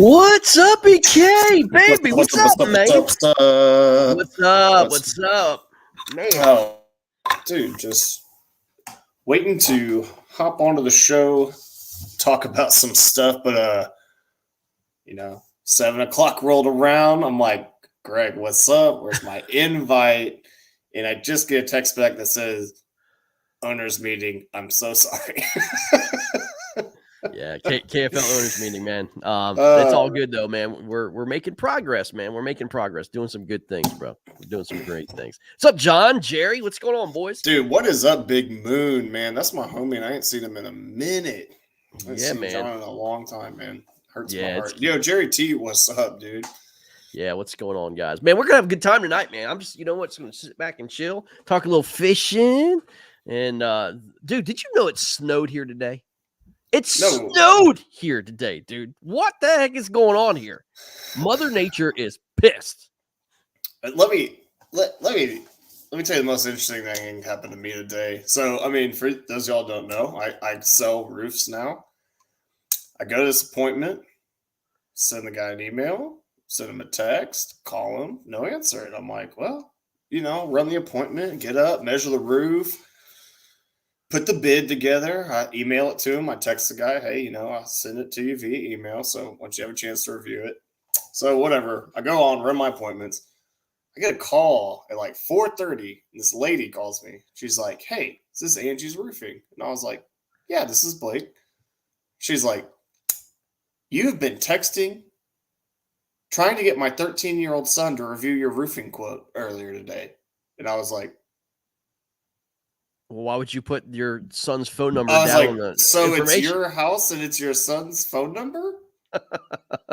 What's up, EK, baby? What's up, man? What's up? What's up? Man. Oh, dude, just waiting to hop onto the show, talk about some stuff, but 7 o'clock rolled around. I'm like, Greg, what's up? Where's my invite? And I just get a text back that says, owners meeting. I'm so sorry. Yeah, KFL owners meeting, man. It's all good though, man. We're making progress, man. We're making progress, doing some good things, bro. We're doing some great things. What's up, John, Jerry? What's going on, boys? Dude, what is up, Big Moon, man? That's my homie, and I ain't seen him in a minute. I haven't seen man. John in a long time, man. Hurts my heart. Yo, Jerry T, what's up, dude? Yeah, what's going on, guys? Man, we're gonna have a good time tonight, man. I'm just, gonna sit back and chill, talk a little fishing, and dude, did you know it snowed here today? It snowed here today, dude. What the heck is going on here? Mother Nature is pissed. Let me tell you the most interesting thing that happened to me today. So, I mean, for those of y'all don't know, I sell roofs now. I go to this appointment, send the guy an email, send him a text, call him, no answer. And I'm like, well, run the appointment, get up, measure the roof, put the bid together. I email it to him. I text the guy, hey, I'll send it to you via email. So once you have a chance to review it. So whatever. I go on, run my appointments. I get a call at like 4:30. This lady calls me. She's like, hey, is this Angie's Roofing? And I was like, yeah, this is Blake. She's like, you've been texting, trying to get my 13-year-old son to review your roofing quote earlier today. And I was like, well, why would you put your son's phone number down? So it's your house and it's your son's phone number?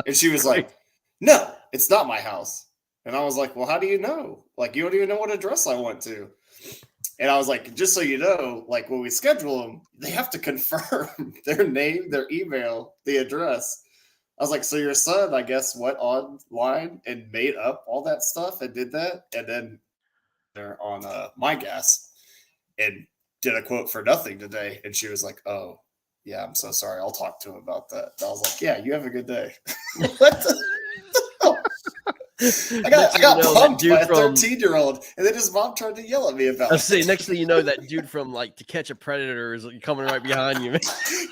And she was like, no, it's not my house. And I was like, well, how do you know? Like, you don't even know what address I went to. And I was like, just so you know, like when we schedule them, they have to confirm their name, their email, the address. I was like, so your son, I guess, went online and made up all that stuff and did that. And then they're on My Gas and did a quote for nothing today. And she was like, oh, yeah, I'm so sorry. I'll talk to him about that. And I was like, yeah, you have a good day. What the hell? I got pumped by a 13-year-old, and then his mom tried to yell at me about it. See, next thing you know, that dude from like To Catch a Predator is coming right behind you, man.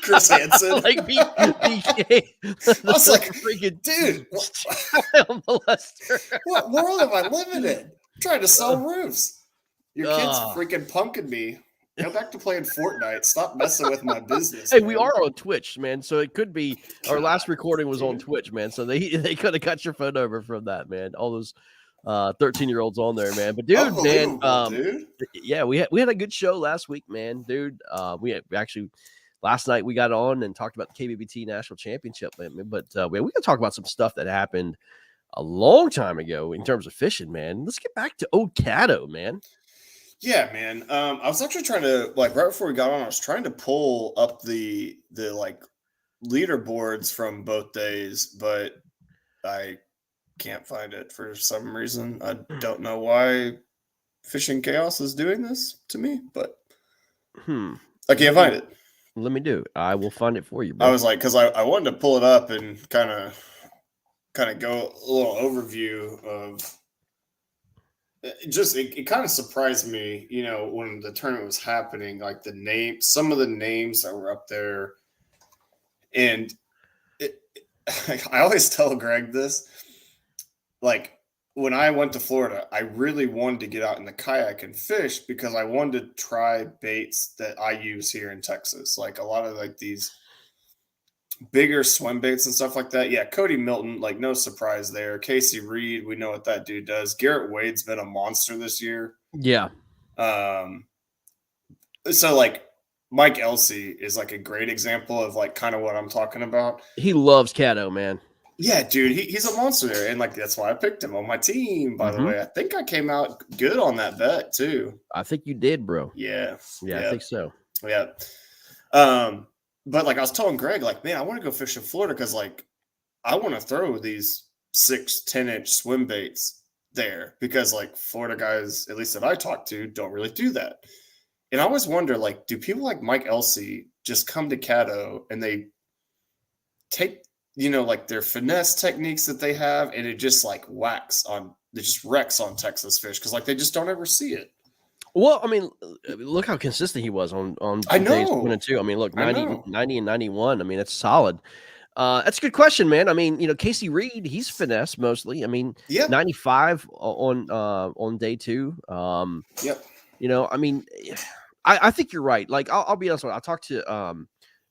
Chris Hansen. Like BK. I was like, freaking dude, child molester. What world am I living in? I'm trying to sell roofs. Your kid's freaking punking me. Go back to playing Fortnite. Stop messing with my business. Hey, man. We are on Twitch, man. So it could be our last recording was on Twitch, man. So they could have got your phone number from that, man. All those 13-year-olds on there, man. But dude, man, yeah, we had a good show last week, man, dude. We actually last night we got on and talked about the KBBT National Championship, man. But we can talk about some stuff that happened a long time ago in terms of fishing, man. Let's get back to old Caddo, man. Yeah, man. I was actually trying to, like, right before we got on, I was trying to pull up the like leaderboards from both days, but I can't find it for some reason. I don't know why Fishing Chaos is doing this to me, but I can't find it. Let me do it. I will find it for you, bro. I was like, because I wanted to pull it up and kind of go a little overview of. It kind of surprised me, when the tournament was happening, like some of the names that were up there. And I always tell Greg this, like when I went to Florida, I really wanted to get out in the kayak and fish because I wanted to try baits that I use here in Texas. Like a lot of like these bigger swim baits and stuff like that. Yeah, Cody Milton, like no surprise there. Casey Reed, we know what that dude does. Garrett Wade's been a monster this year. Yeah. So like Mike Elsey is like a great example of like kind of what I'm talking about. He loves Caddo, man. Yeah, dude, he's a monster there, and like that's why I picked him on my team. By the way, I think I came out good on that bet too. I think you did, bro. Yeah, I think so. Yeah. But like I was telling Greg, like, man, I want to go fish in Florida because like I want to throw these 6-10-inch swim baits there because like Florida guys, at least that I talk to, don't really do that. And I always wonder, like, do people like Mike Elsey just come to Caddo and they take like their finesse techniques that they have, and it just like it just wrecks on Texas fish because like they just don't ever see it. Well, I mean, look how consistent he was on I days 1 know. and 2. I mean, look, I 90, know. 90 and 91. I mean, that's solid. That's a good question, man. I mean, Casey Reed, he's finesse mostly. I mean, Yep. 95 on day 2. Yep. I mean, I think you're right. Like, I'll be honest with you. I talked to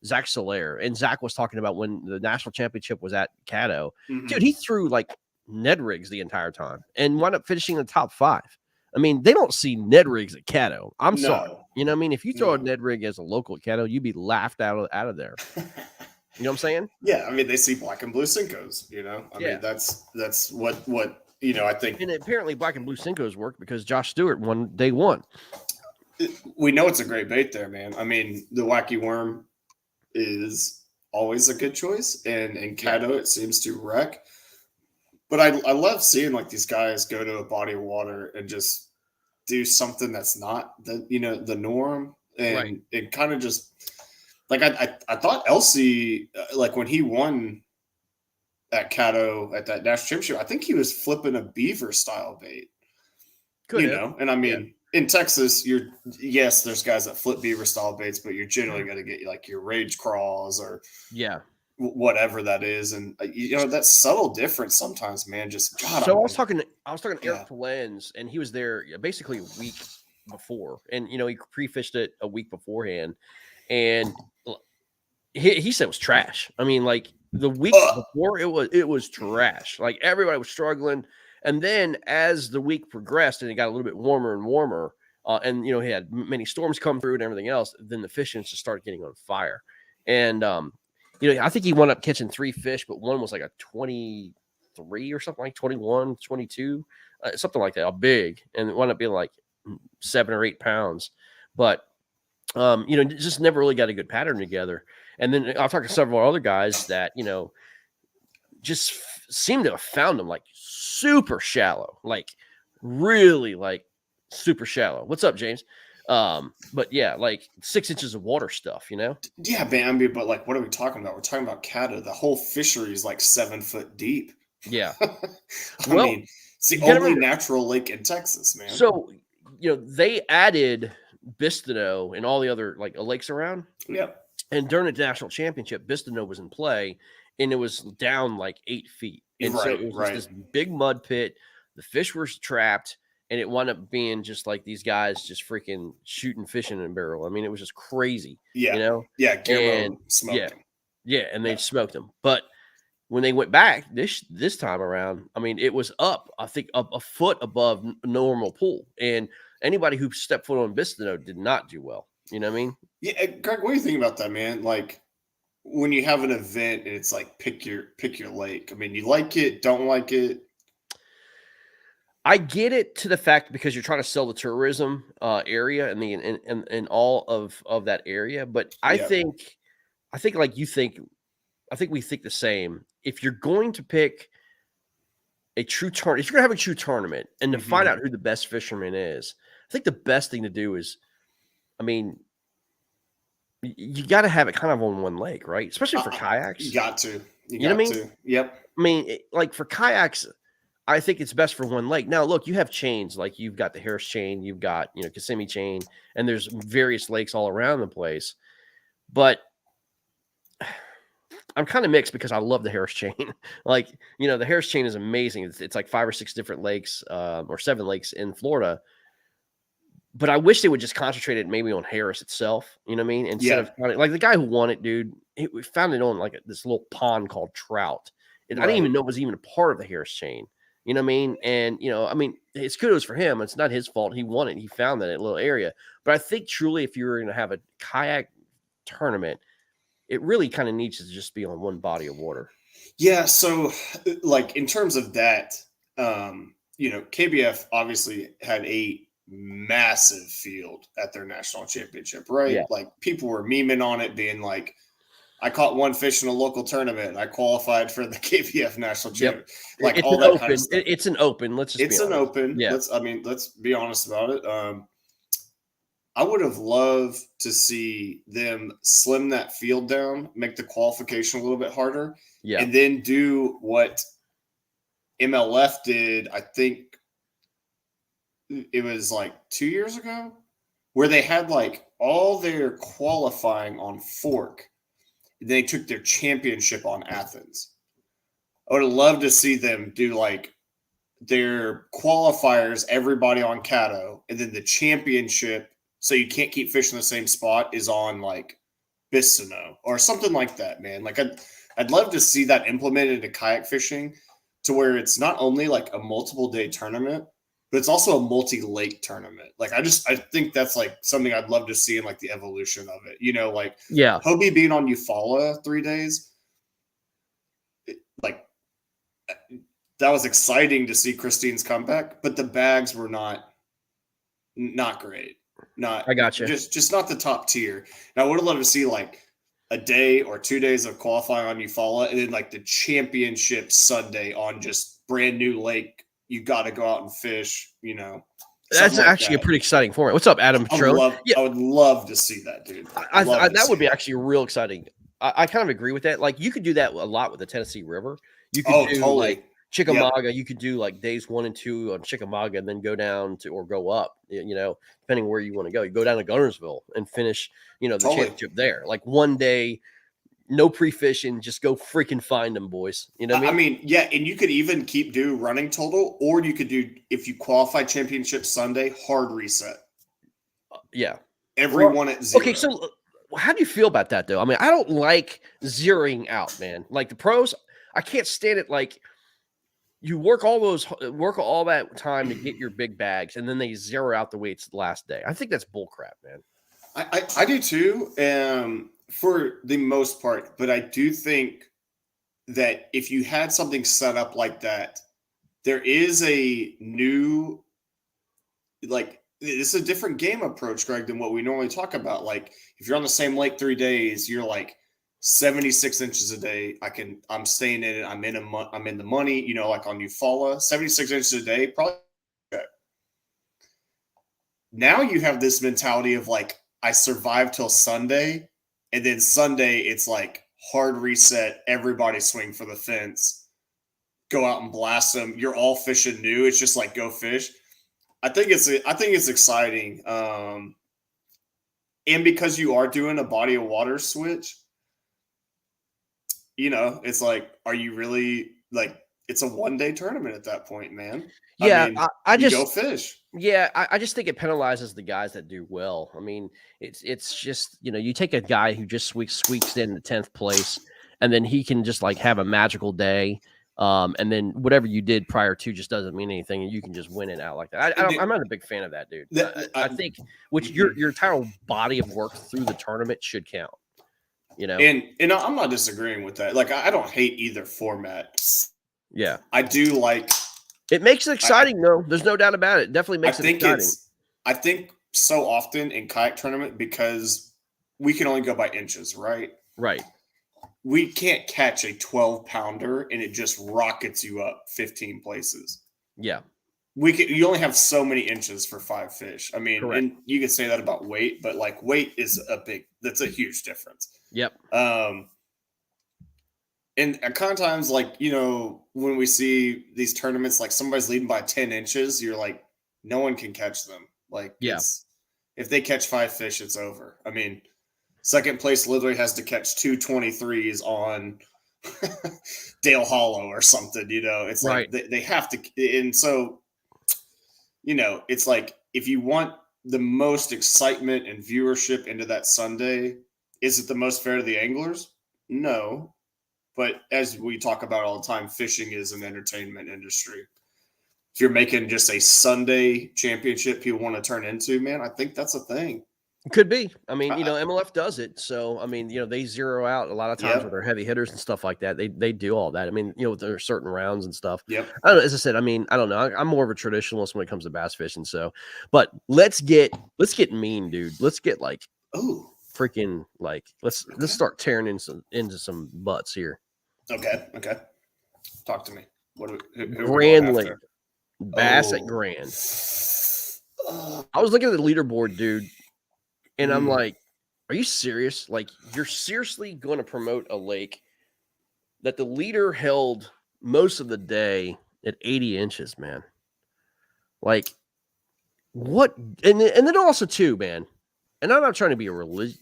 Zach Solaire, and Zach was talking about when the national championship was at Caddo. Mhm. Dude, he threw like Ned rigs the entire time and wound up finishing in the top 5. I mean, they don't see Ned rigs at Caddo. I'm sorry. No. You know what I mean? If you throw No. a Ned rig as a local at Caddo, you'd be laughed out of there. You know what I'm saying? Yeah, I mean they see black and blue Cincos. I Yeah. mean that's what I think. And apparently black and blue Cincos work because Josh Stewart won day 1. We know it's a great bait there, man. I mean, the wacky worm is always a good choice, and in Caddo it seems to wreck. But I love seeing like these guys go to a body of water and just do something that's not the norm, and Right. it kind of just like I thought Elsie like when he won at Caddo at that national championship, I think he was flipping a beaver style bait. Could have. And I mean in Texas, there's guys that flip beaver style baits, but you're generally going to get like your rage crawls or whatever that is, and that subtle difference sometimes, man. Just God. So I was talking to Eric Polens, and he was there basically a week before, and he pre-fished it a week beforehand, and he said it was trash. I mean, like the week before, it was trash. Like everybody was struggling. And then as the week progressed and it got a little bit warmer and warmer, and he had many storms come through and everything else, then the fishing just started getting on fire. And I think he wound up catching 3 fish, but one was like a 23 or something, like 21, 22, something like that, big, and it wound up being like 7 or 8 pounds. But just never really got a good pattern together. And then I'll talk to several other guys that just seem to have found them like super shallow, like really like super shallow. What's up, James? But yeah, like 6 inches of water stuff, Yeah, man. I mean, but like, what are we talking about? We're talking about Caddo. The whole fishery is like 7 foot deep. Yeah. I mean, it's the only natural lake in Texas, man. So, they added Bistineau and all the other like lakes around. Yeah. And during the national championship, Bistineau was in play, and it was down like 8 feet. And so it was this big mud pit. The fish were trapped, and it wound up being just like these guys just freaking shooting fish in a barrel. I mean, it was just crazy. Yeah. Yeah. Guillermo smoked them. Yeah. And they smoked them. But when they went back this time around, I mean, it was up, I think, up a foot above normal pool. And anybody who stepped foot on Bistineau did not do well. You know what I mean? Yeah. Greg, what do you think about that, man? Like, when you have an event and it's like pick your lake. I mean, you like it, don't like it. I get it to the fact because you're trying to sell the tourism area and the and all of that area, but I think like you think, I think we think the same. If you're going to pick a true tournament, if you're gonna have a true tournament and to find out who the best fisherman is, I think the best thing to do is, I mean, you got to have it kind of on one lake, right? Especially for kayaks. You got to. You know what I mean? Yep. I mean, like for kayaks, I think it's best for one lake. Now, look, you have chains. Like you've got the Harris chain, you've got, Kissimmee chain, and there's various lakes all around the place. But I'm kind of mixed because I love the Harris chain. Like, the Harris chain is amazing. It's like 5 or 6 different lakes or 7 lakes in Florida. But I wish they would just concentrate it maybe on Harris itself. You know what I mean? Instead of like the guy who won it, dude, we found it on like this little pond called Trout. And I didn't even know it was even a part of the Harris chain. You know what I mean? And, I mean, it's kudos for him. It's not his fault. He won it. He found that little area. But I think truly if you were going to have a kayak tournament, it really kind of needs to just be on one body of water. Yeah. So like in terms of that, KBF obviously had a massive field at their national championship, right? Yeah. Like people were memeing on it being like, I caught one fish in a local tournament and I qualified for the KBF national championship. Like it's all that kind of stuff. It's an open. Let's just it's be an honest. open. Yeah. Let's be honest about it. I would have loved to see them slim that field down, make the qualification a little bit harder, and then do what MLF did, I think it was like 2 years ago, where they had like all their qualifying on Fork. They took their championship on Athens. I would have loved to see them do like their qualifiers, everybody on Caddo, and then the championship, so you can't keep fishing the same spot, is on like Bissano or something like that, man. Like I'd love to see that implemented into kayak fishing to where it's not only like a multiple day tournament, but it's also a multi-lake tournament. Like I think that's like something I'd love to see in like the evolution of it. You know, like Hobie being on Eufaula 3 days, like that was exciting to see Christine's comeback, but the bags were not great. I got you. Just not the top tier. And I would have loved to see like a day or 2 days of qualifying on Eufaula, and then like the championship Sunday on just brand new lake. You got to go out and fish, you know. That's actually a pretty exciting format. What's up, Adam? I would love to see that, dude. That would be actually real exciting. I kind of agree with that. Like you could do that a lot with the Tennessee River. You could do totally. Like Chickamauga. You could do like days 1 and 2 on Chickamauga, and then go down to or go up. You know, depending where you want to go. You go down to Gunnersville and finish. You know, the championship there. Like one day. No pre-fishing, just go freaking find them, boys. You know what I mean? Yeah, and you could even do running total, or you could do, if you qualify championship Sunday, hard reset. Everyone at 0. Okay, so how do you feel about that, though? I mean, I don't like zeroing out, man. Like the pros, I can't stand it. Like you work all that time to get your big bags, and then they zero out the weights the last day. I think that's bullcrap, man. I do too. For the most part, but I do think that if you had something set up like that, there is a new, like, it's a different game approach, Greg, than what we normally talk about. Like, if you're on the same lake 3 days, you're like 76 inches a day. I'm staying in it. I'm in the money, you know, like on Eufaula, 76 inches a day, probably. Okay. Now you have this mentality of like, I survived till Sunday. And then Sunday, it's like hard reset. Everybody swing for the fence. Go out and blast them. You're all fishing new. It's just like go fish. I think it's exciting. And because you are doing a body of water switch, you know, it's like, are you really like? It's a 1 day tournament at that point, man. Yeah, I mean, I just go fish. Yeah, I just think it penalizes the guys that do well. I mean, it's just, you know, you take a guy who just squeaks in the 10th place, and then he can just like have a magical day, and then whatever you did prior to just doesn't mean anything, and you can just win it out like that. I'm not a big fan of that, dude. I think your entire body of work through the tournament should count. You know, and I'm not disagreeing with that. Like I don't hate either format. Yeah, I do like. It makes it exciting, though. There's no doubt about it. It definitely makes it exciting. I think so often in kayak tournament, because we can only go by inches, right? Right. We can't catch a 12-pounder and it just rockets you up 15 places. Yeah. You only have so many inches for 5 fish. I mean, correct. And you can say that about weight, but like weight is that's a huge difference. Yep. And at kind of times, like, you know, when we see these tournaments, like somebody's leading by 10 inches, you're like, no one can catch them. Like, if they catch 5 fish, it's over. I mean, second place literally has to catch 2 23s on Dale Hollow or something, you know, it's like they have to. And so, you know, it's like, if you want the most excitement and viewership into that Sunday, is it the most fair to the anglers? No. But as we talk about all the time, fishing is an entertainment industry. If you're making just a Sunday championship people want to turn into, man, I think that's a thing. It could be. I mean, you know, MLF does it. So, I mean, you know, they zero out a lot of times with their heavy hitters and stuff like that. They do all that. I mean, you know, there are certain rounds and stuff. Yep. I don't know. As I said, I mean, I don't know. I'm more of a traditionalist when it comes to bass fishing. So, but let's get mean, dude. Let's get like, freaking like, let's start tearing into some butts here. Okay. Talk to me. Grand Lake. Bass at Grand. I was looking at the leaderboard, dude. And I'm like, are you serious? Like, you're seriously going to promote a lake that the leader held most of the day at 80 inches, man? Like, what? And then also too, man. And I'm not trying to be a religious,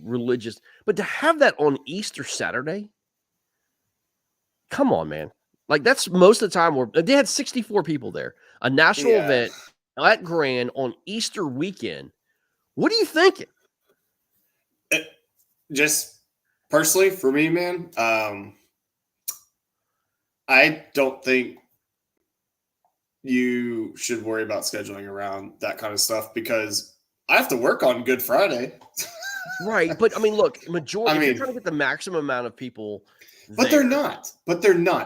religious, but to have that on Easter Saturday, come on, man. Like, that's most of the time where they had 64 people there, a national event at Grand on Easter weekend. What are you thinking? Just personally, for me, man, I don't think you should worry about scheduling around that kind of stuff because I have to work on Good Friday. Right. But I mean, look, majority, if you're trying to get the maximum amount of people, but they're not.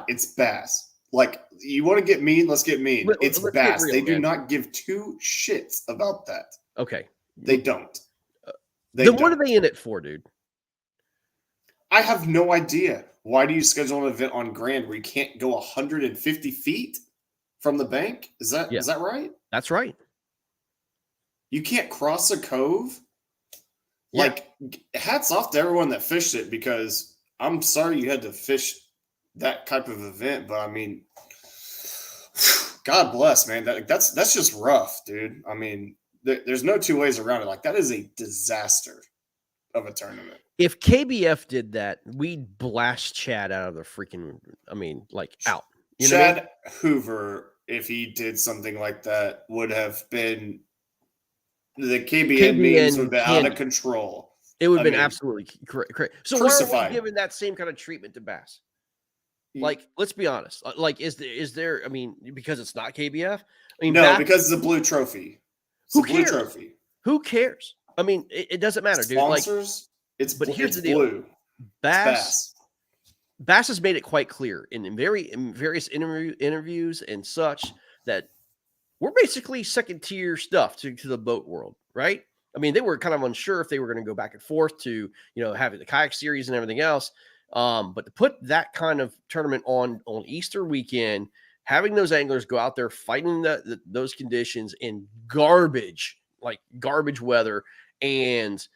It's Bass. Like, you want to get mean? Let's get mean. It's Bass. Real, they do not give two shits about that. Okay. They don't. Then what are they in it for, dude? I have no idea. Why do you schedule an event on Grand where you can't go 150 feet from the bank? Is that right? That's right. You can't cross a cove? Yeah. Like, hats off to everyone that fished it, because I'm sorry you had to fish that type of event, but I mean, God bless, man. That's just rough, dude. I mean, there's no two ways around it. Like, that is a disaster of a tournament. If KBF did that, we'd blast Chad out of the freaking, out. You know Chad Hoover, if he did something like that, would have been, the KBN meetings would have been out of control. It would have been absolutely correct. So crucified. Why are we giving that same kind of treatment to Bass? Like, let's be honest. Like, is there? I mean, because it's not KBF. I mean, no, Bass, because it's a blue trophy. Who cares? Who cares? I mean, it doesn't matter, dude. Sponsors. But here's the deal. Blue. Bass has made it quite clear in various interviews and such that we're basically second tier stuff to the boat world, right? I mean, they were kind of unsure if they were going to go back and forth to, having the kayak series and everything else. But to put that kind of tournament on Easter weekend, having those anglers go out there fighting those conditions in garbage weather, and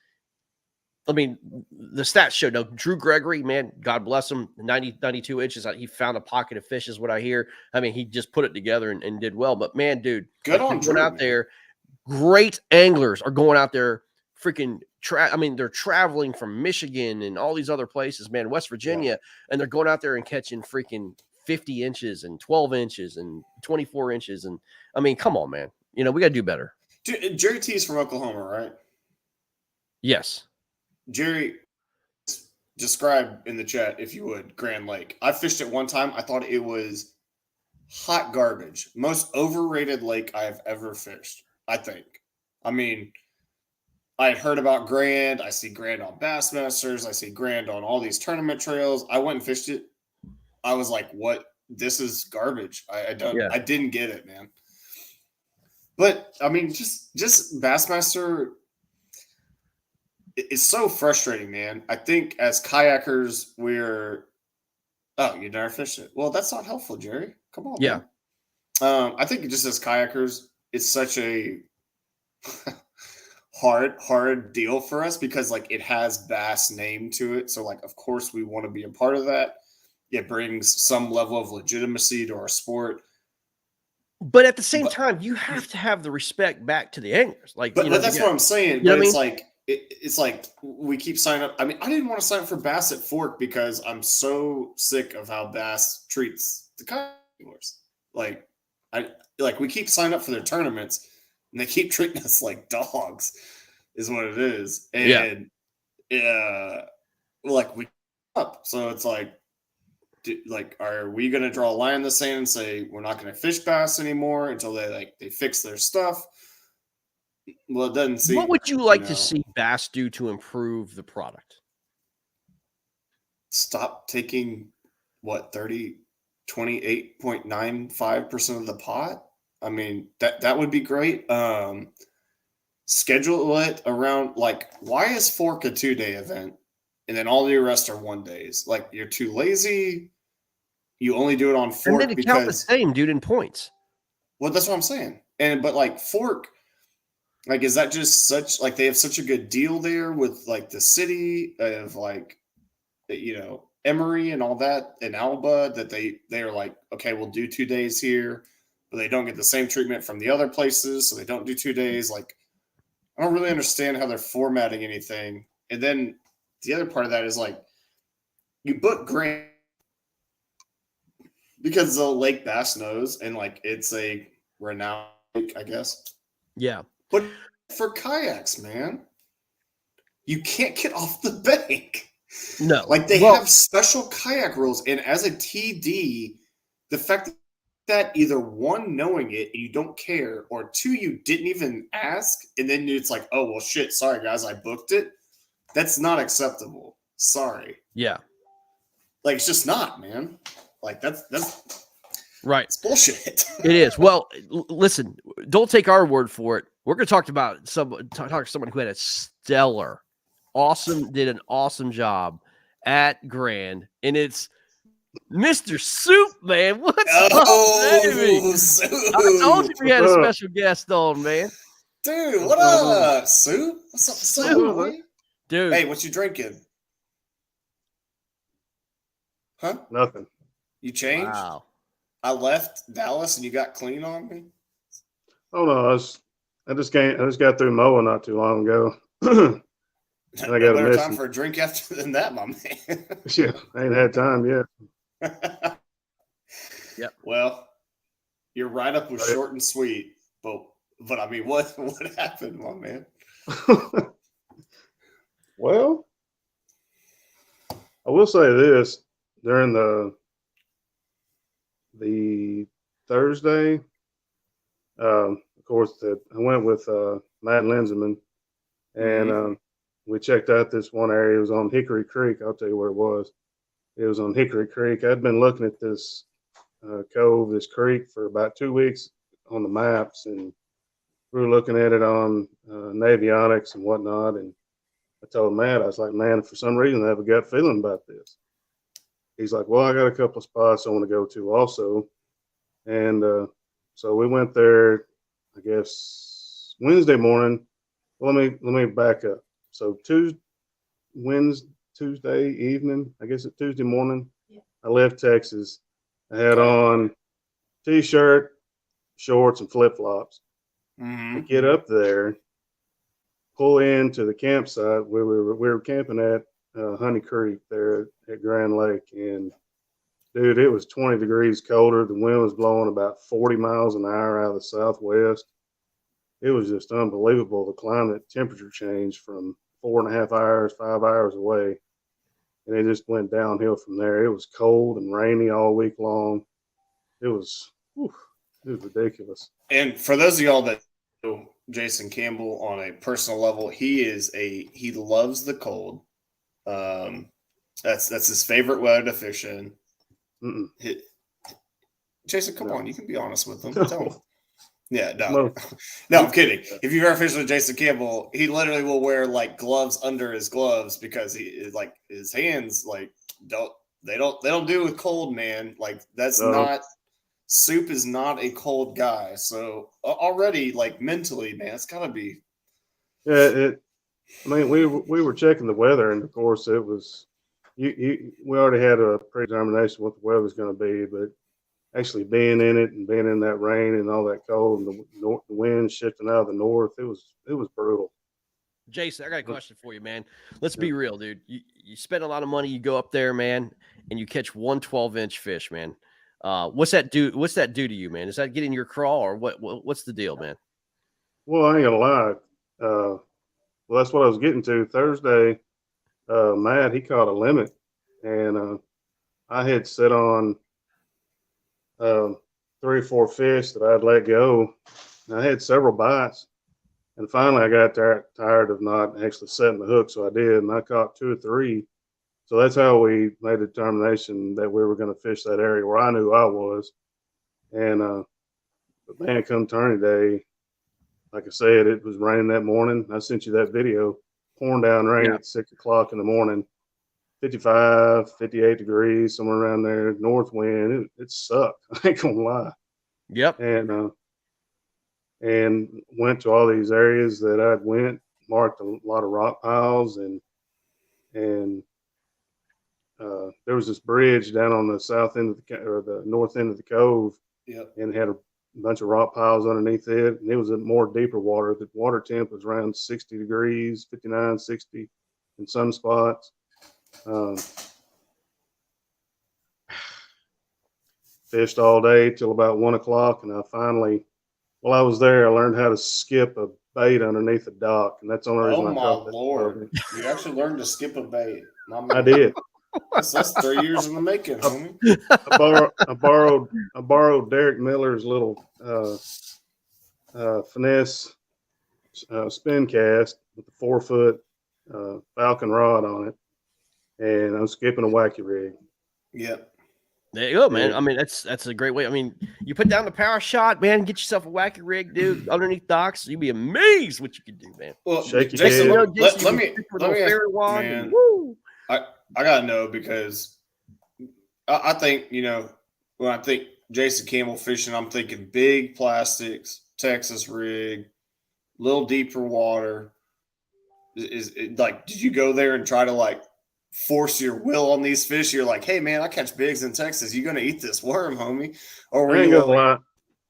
I mean, the stats show. No, Drew Gregory, man, God bless him, 92 inches. He found a pocket of fish, is what I hear. I mean, he just put it together and did well. But man, dude, good on Drew, out there. Great anglers are going out there, freaking. They're traveling from Michigan and all these other places, man, West Virginia, and they're going out there and catching freaking 50 inches and 12 inches and 24 inches. And I mean, come on, man. We got to do better. Jerry T's from Oklahoma, right? Yes. Jerry, describe in the chat, if you would, Grand Lake. I fished it one time. I thought it was hot garbage. Most overrated lake I have ever fished, I think. I mean, I had heard about Grand. I see Grand on Bassmasters. I see Grand on all these tournament trails. I went and fished it. I was like, what? This is garbage. I didn't get it, man. But, I mean, just Bassmaster, it's so frustrating, man. I think as kayakers, you never fished it. Well, that's not helpful, Jerry. Come on. Yeah. Man. I think just as kayakers, it's such a hard deal for us because, like, it has Bass name to it. So, like, of course we want to be a part of that. It brings some level of legitimacy to our sport. But at the same time, you have to have the respect back to the anglers. Like, but that's what I'm saying. But it's like, it's like we keep signing up. I mean, I didn't want to sign up for Bass at Fork because I'm so sick of how Bass treats the kayakers. Like we keep signing up for their tournaments and they keep treating us like dogs, is what it is. And like we up. So it's like, are we going to draw a line in the sand and say we're not going to fish bass anymore until they fix their stuff? Well, it doesn't seem. What would you like to see Bass do to improve the product? Stop taking 28.95% of the pot. I mean, that would be great. Schedule it around, like, why is Fork a 2-day event and then all the rest are 1 days? Like, you're too lazy. You only do it on Fork and then count the same, dude, in points. Well, that's what I'm saying. But like Fork, Like, is that just such like they have such a good deal there with like the city of like Emory and all that in Alba that they are like, okay, we'll do 2 days here, but they don't get the same treatment from the other places, so they don't do 2 days. Like, I don't really understand how they're formatting anything. And then the other part of that is like you book Grant because the Lake Bass knows, and like it's a renowned lake, I guess. Yeah. But for kayaks, man, you can't get off the bank. No. Like they have special kayak rules, and as a TD, the fact that either one, knowing it and you don't care, or two, you didn't even ask, and then it's like, oh well, shit, sorry guys, I booked it. That's not acceptable. Sorry. Yeah. Like it's just not, man. Like that's right. It's bullshit. It is. Well, listen, don't take our word for it. We're going to talk about talk to someone who had a stellar, did an awesome job at Grand, and it's Mr. Soup, man. What's up, baby? Soup. I told you we had a special guest on, man. Dude, what up, Soup? What's up, Soup? Dude. Hey, what you drinking? Huh? Nothing. You changed? Wow. I left Dallas and you got clean on me? Oh no, I just got through mowing not too long ago. And I got better time for a drink after than that, my man. Yeah, I ain't had time yet. Yep. Well, your write-up was short and sweet, but I mean, what happened, my man? Well, I will say this: during the Thursday, of course, I went with Matt Linseman, and we checked out this one area. It was on Hickory Creek. I'll tell you where it was. It was on Hickory Creek. I'd been looking at this cove, this creek, for about 2 weeks on the maps, and we were looking at it on Navionics and whatnot. And I told Matt, I was like, man, for some reason, I have a gut feeling about this. He's like, well, I got a couple of spots I want to go to also. And so we went there, I guess, Wednesday morning. Well, let me back up. So Tuesday evening, I guess it's Tuesday morning, I left Texas. I had on t-shirt, shorts, and flip-flops. I get up there, pull into the campsite where we were camping at Honey Creek there at Grand Lake, and dude, it was 20 degrees colder. The wind was blowing about 40 miles an hour out of the southwest. It was just unbelievable, the climate temperature change from 4.5 hours, 5 hours away. And it just went downhill from there. It was cold and rainy all week long. It was ridiculous. And for those of y'all that know Jason Campbell on a personal level, he loves the cold. That's his favorite weather to fish in. Jason, come on, you can be honest with him. Tell him. Yeah, no, I'm kidding. If you've ever fished with Jason Campbell, he literally will wear like gloves under his gloves because he like his hands like they don't do with cold, man. Like that's not Soup is not a cold guy. So already like mentally, man, it's gotta be. Yeah, I mean, we were checking the weather, and of course it was we already had a predetermination what the weather was going to be, but actually being in it and being in that rain and all that cold and the wind shifting out of the north, it was brutal. Jason, I got a question for you, man. Let's be real, dude. You spend a lot of money, you go up there, man, and you catch 1 12-inch fish, man. What's that do to you, man? Is that getting your crawl, or what's the deal, man? Well, I ain't gonna lie. Well, that's what I was getting to. Thursday, Matt, he caught a limit, and I had set on 3 or 4 fish that I'd let go. And I had several bites, and finally I got tired of not actually setting the hook, so I did, and I caught 2 or 3. So that's how we made the determination that we were going to fish that area where I knew I was. And but man, come tourney day, like I said, it was raining that morning. I sent you that video, pouring down rain at 6 o'clock in the morning, 55, 58 degrees, somewhere around there, north wind. It sucked. I ain't gonna lie. Yep. And and went to all these areas that I'd went, marked a lot of rock piles, and there was this bridge down on the south end of the north end of the cove, Yep. and had a bunch of rock piles underneath it, and it was a more deeper water. The water temp was around 60 degrees, 59, 60 in some spots. Fished all day till about 1 o'clock, and I finally, while I was there, I learned how to skip a bait underneath the dock, and that's the only reason Oh I my caught that Lord! bourbon. You actually learned to skip a bait. My I man. did. That's 3 years in the making, homie. I borrowed Derek Miller's little finesse spin cast with the 4-foot Falcon rod on it, and I'm skipping a wacky rig. Yep. There you go, man. Yeah. I mean, that's a great way. I mean, you put down the power shot, man. Get yourself a wacky rig, dude, underneath docks. You'd be amazed what you could do, man. Well, Shaky Jason, head. let me ask, wand. man. Woo. I gotta know, because I think, when I think Jason Campbell fishing, I'm thinking big plastics, Texas rig, little deeper water. Is it, like, did you go there and try to like force your will on these fish? You're like, hey man, I catch bigs in Texas. You gonna eat this worm, homie? Or were I ain't you gonna lie.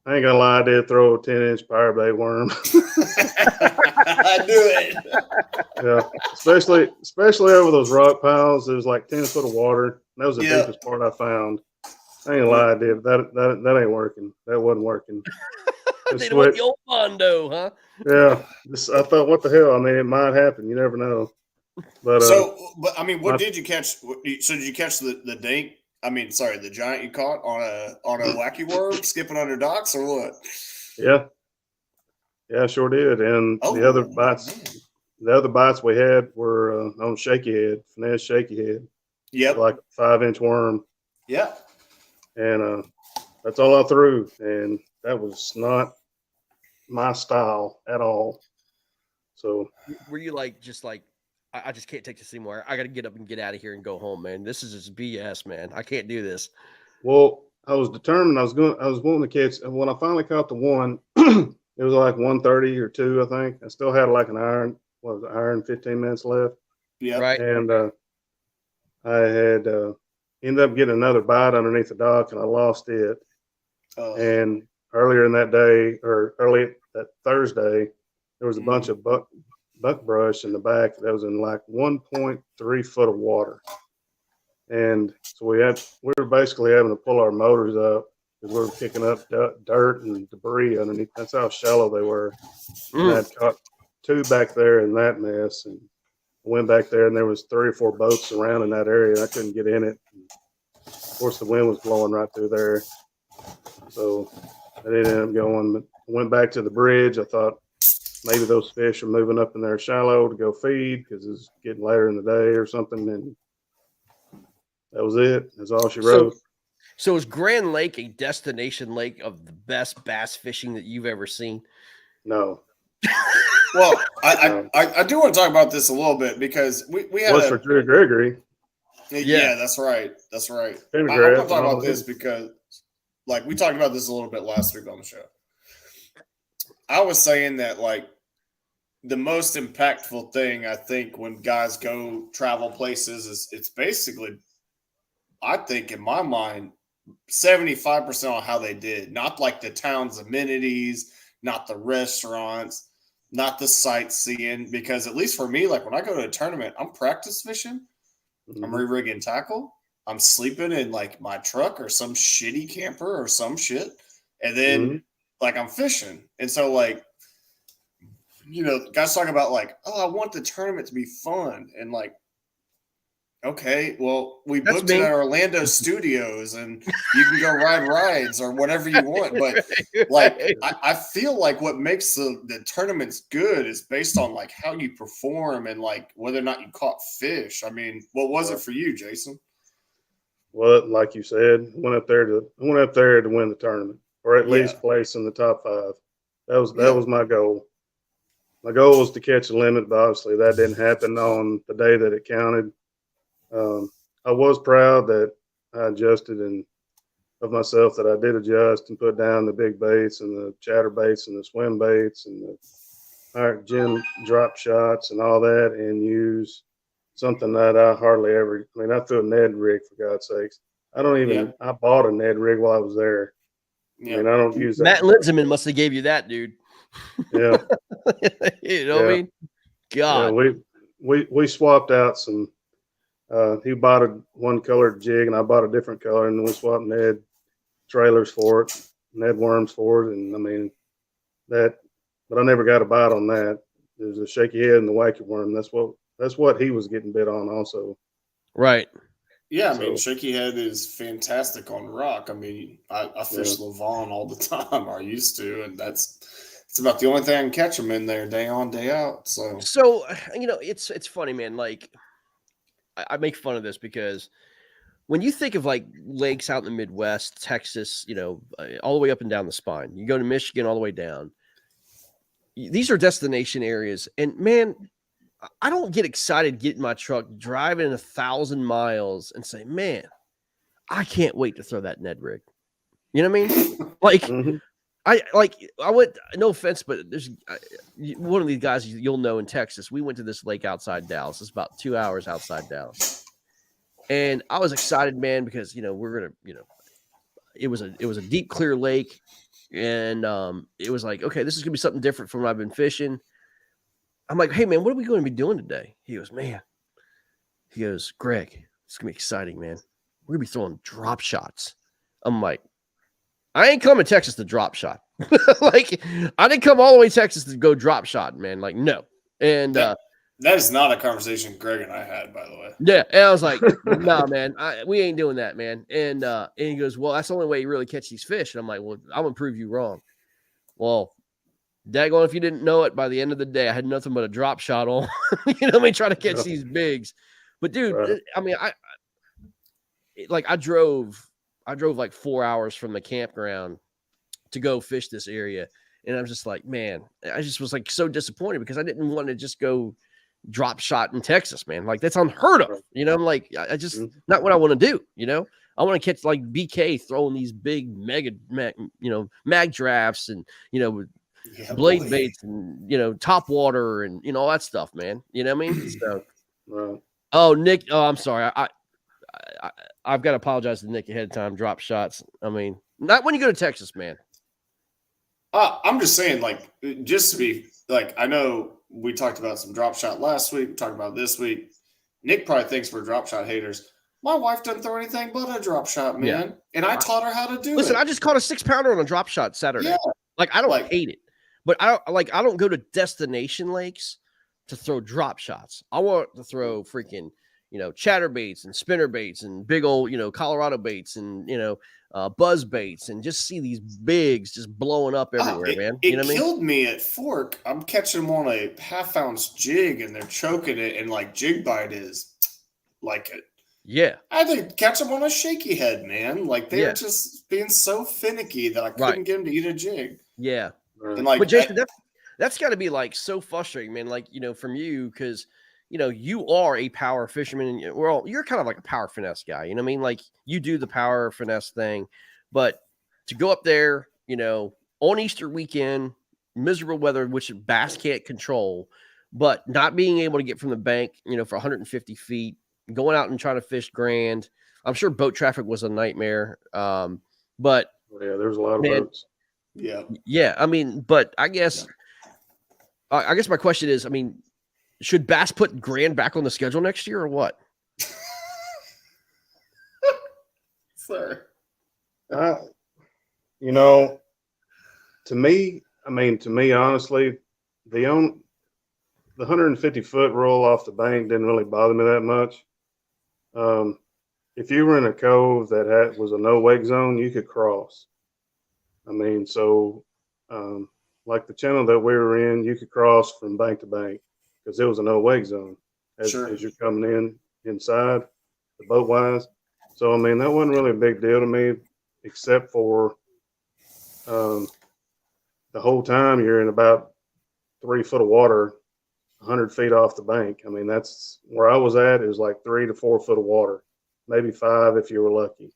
I ain't gonna lie. I did throw a 10-inch power bait worm. I knew it. Yeah, especially over those rock piles. There was like 10 foot of water. That was the Yeah. deepest part I found. I ain't gonna lie, I did. That ain't working. That wasn't working. They don't want the old Mondo, huh? Yeah, I thought, what the hell? I mean, it might happen. You never know. But But I mean, what did you catch? So did you catch the dink? I mean, sorry, the giant you caught on a wacky worm skipping under docks, or what? yeah, I sure did. And the other bites we had were on shaky head, finesse shaky head. Yep. Like a 5-inch worm. Yeah. And that's all I threw, and that was not my style at all. So were you like, I just can't take this anymore. I got to get up and get out of here and go home, man. This is just BS, man. I can't do this. Well, I was determined. I was going to catch. And when I finally caught the one, it was like 1:30 or 2, I think. I still had like an hour 15 minutes left. Yeah. Right. And I had ended up getting another bite underneath the dock, and I lost it. And earlier in that day, or early that Thursday, there was a bunch of buckbrush in the back that was in like 1.3 foot of water. And so we were basically having to pull our motors up because we were picking up dirt and debris underneath. That's how shallow they were. And I'd caught 2 back there in that mess, and I went back there, and there was 3 or 4 boats around in that area, and I couldn't get in it. And of course, the wind was blowing right through there. So I didn't end up going, but I went back to the bridge. I thought maybe those fish are moving up in there shallow to go feed because it's getting later in the day or something. And that was it. That's all she wrote. So is Grand Lake a destination lake of the best bass fishing that you've ever seen? No. Well, I do want to talk about this a little bit, because we had for Drew Gregory. Yeah, that's right. That's right. I want to talk about this because, like, we talked about this a little bit last week on the show. I was saying that, like, the most impactful thing, I think, when guys go travel places is it's basically, I think, in my mind, 75% on how they did. Not like the town's amenities, not the restaurants, not the sightseeing. Because at least for me, like, when I go to a tournament, I'm practice fishing. I'm re-rigging tackle. I'm sleeping in like my truck or some shitty camper or some shit. And then like I'm fishing. And so, like, guys talk about like, oh, I want the tournament to be fun. And like, okay, well, we booked it at Orlando Studios, and you can go ride rides or whatever you want. But like, I feel like what makes the tournaments good is based on like how you perform and like whether or not you caught fish. I mean, what was it for you, Jason? Well, like you said, I went up there to win the tournament, or at least place in the top 5. That was my goal. My goal was to catch a limit, but obviously that didn't happen on the day that it counted. I was proud that I adjusted and of myself that I did adjust and put down the big baits and the chatter baits and the swim baits and the gym drop shots and all that, and use something that I hardly ever. I mean, I threw a Ned rig, for God's sakes. I don't even. Yeah. I bought a Ned rig while I was there. Yeah. I mean, I don't use that. Matt Linseman must have gave you that, dude. Yeah. You know what I mean? God. Yeah, we swapped out some. He bought one colored jig, and I bought a different color, and we swapped Ned trailers for it, Ned worms for it, and I mean that. But I never got a bite on that. There's a shaky head and the wacky worm. That's what he was getting bit on also. Right. Yeah, I mean, shaky head is fantastic on rock. I mean, I fish Levon all the time, or I used to, and it's about the only thing I can catch them in there day on, day out. So you know, it's funny, man. Like, I make fun of this because when you think of like lakes out in the Midwest, Texas, you know, all the way up and down the spine, you go to Michigan all the way down. These are destination areas, and man, I don't get excited getting my truck, driving 1,000 miles, and say, "Man, I can't wait to throw that Ned rig." You know what I mean? Like, I went. No offense, but there's one of these guys you'll know in Texas. We went to this lake outside Dallas. It's about 2 hours outside Dallas, and I was excited, man, because you know we're gonna, you know, it was a deep, clear lake. And it was like, okay, this is gonna be something different from what I've been fishing. I'm like, hey man, what are we going to be doing today? He goes, Greg, it's gonna be exciting, man. We're gonna be throwing drop shots. I'm like, I ain't coming to Texas to drop shot. Like, I didn't come all the way to Texas to go drop shot, man. Like, no. And that is not a conversation Greg and I had, by the way. Yeah, and I was like, "Nah, man, we ain't doing that, man." And he goes, "Well, that's the only way you really catch these fish." And I'm like, "Well, I'm gonna prove you wrong." Well, daggone, if you didn't know it, by the end of the day, I had nothing but a drop shot on. You know what I mean? Trying to catch these bigs. But dude, I mean, I drove like 4 hours from the campground to go fish this area, and I'm just like, man, I just was like so disappointed because I didn't want to just go drop shot in Texas, man. Like, that's unheard of. You know, I'm like, I just not what I want to do. You know, I want to catch like BK throwing these big mag drafts and, you know, blade baits and, you know, top water and, you know, all that stuff, man. You know what I mean? So, oh, Nick, I'm sorry. I've got to apologize to Nick ahead of time. Drop shots. I mean, not when you go to Texas, man. I'm just saying, like, just to be like, I know we talked about some drop shot last week. We talked about this week. Nick probably thinks we're drop shot haters. My wife doesn't throw anything but a drop shot, man. Yeah. And I taught her how to do it. Listen, I just caught a 6-pounder on a drop shot Saturday. Yeah. Like, I don't hate it, but I don't go to destination lakes to throw drop shots. I want to throw freaking, you know, chatter baits and spinner baits and big old, you know, Colorado baits and, you know, buzz baits, and just see these bigs just blowing up everywhere, man. You know what I mean? It killed me at Fork. I'm catching them on a half-ounce jig, and they're choking it, and like jig bite is like it. Yeah. I had to catch them on a shaky head, man. Like, they were just being so finicky that I couldn't get them to eat a jig. Yeah. And like, but Jason, that's got to be like so frustrating, man. Like, you know, from you, because, you know, you are a power fisherman, and you're kind of like a power finesse guy. You know what I mean? Like, you do the power finesse thing, but to go up there, you know, on Easter weekend, miserable weather, which bass can't control, but not being able to get from the bank, you know, for 150 feet, going out and trying to fish grand. I'm sure boat traffic was a nightmare. But yeah, there's a lot of boats. Yeah. I mean, but I guess my question is, I mean, should Bass put Grand back on the schedule next year or what? Sir. You know, to me, honestly, the 150-foot roll off the bank didn't really bother me that much. If you were in a cove that was a no wake zone, you could cross. I mean, so like the channel that we were in, you could cross from bank to bank because it was a no wake zone as you're coming in inside the boat wise. So I mean, that wasn't really a big deal to me, except for the whole time you're in about 3 foot of water, 100 feet off the bank. I mean, that's where I was at. It was like 3 to 4 foot of water, maybe 5 if you were lucky.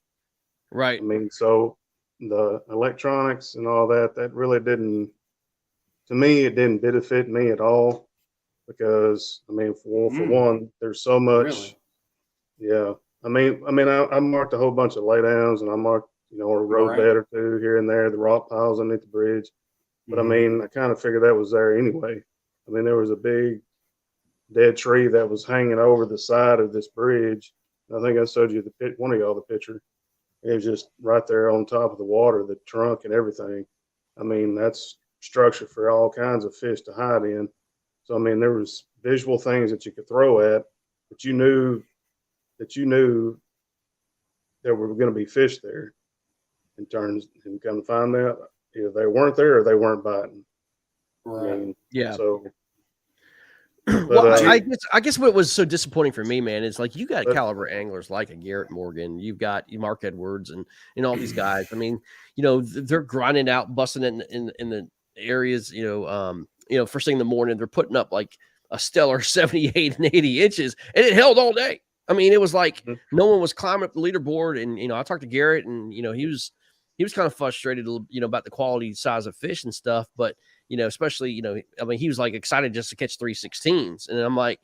Right. I mean, so the electronics and all that, that really didn't, to me, it didn't benefit me at all because, I mean, for one, there's so much. Really? Yeah. I marked a whole bunch of laydowns and I marked, a road Right. bed or two here and there, the rock piles underneath the bridge. But I mean, I kind of figured that was there anyway. I mean, there was a big dead tree that was hanging over the side of this bridge. I think I showed you one of y'all the picture. It was just right there on top of the water, the trunk and everything. I mean, that's structure for all kinds of fish to hide in. So I mean, there was visual things that you could throw at, but you knew there were going to be fish there. And come to find out, either they weren't there or they weren't biting. Right. I mean, Yeah. So, well, I guess what was so disappointing for me, man, is like you got caliber anglers like a Garrett Morgan, you Mark Edwards, and all these guys. I mean, they're grinding out, busting in the areas. First thing in the morning, they're putting up like a stellar 78 and 80 inches, and it held all day. I mean, it was like no one was climbing up the leaderboard, and I talked to Garrett, and he was kind of frustrated, about the quality size of fish and stuff, but especially, I mean, he was like excited just to catch 316s. And I'm like,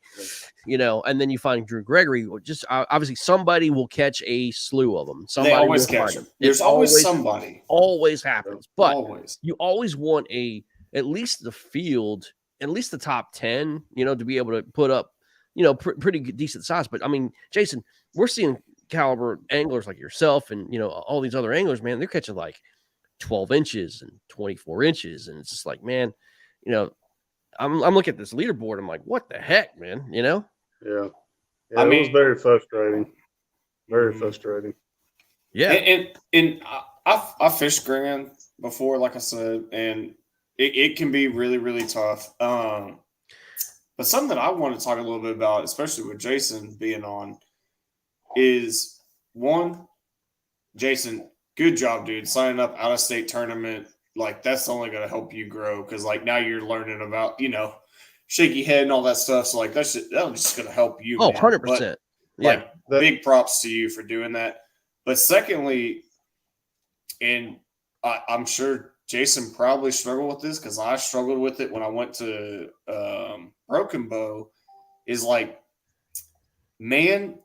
and then you find Drew Gregory, just obviously somebody will catch a slew of them. Somebody they always will catch find them. There's always somebody. Always happens. But always. You always want at least the field, at least the top 10, to be able to put up, pretty decent size. But I mean, Jason, we're seeing caliber anglers like yourself and, all these other anglers, man, they're catching like 12 inches and 24 inches. And it's just like, man, I'm looking at this leaderboard. I'm like, what the heck, man? Yeah. I mean, it was very frustrating. Very frustrating. Yeah. And I fished Grand before, like I said, and it can be really, really tough. But something that I want to talk a little bit about, especially with Jason being on, is one, Jason, good job, dude. Signing up out of state tournament. Like, that's only going to help you grow because, like, now you're learning about, shaky head and all that stuff. So, like, that's just going to help you. Oh, man. 100%. But, like, big props to you for doing that. But secondly, and I'm sure Jason probably struggled with this because I struggled with it when I went to Broken Bow, is like, man,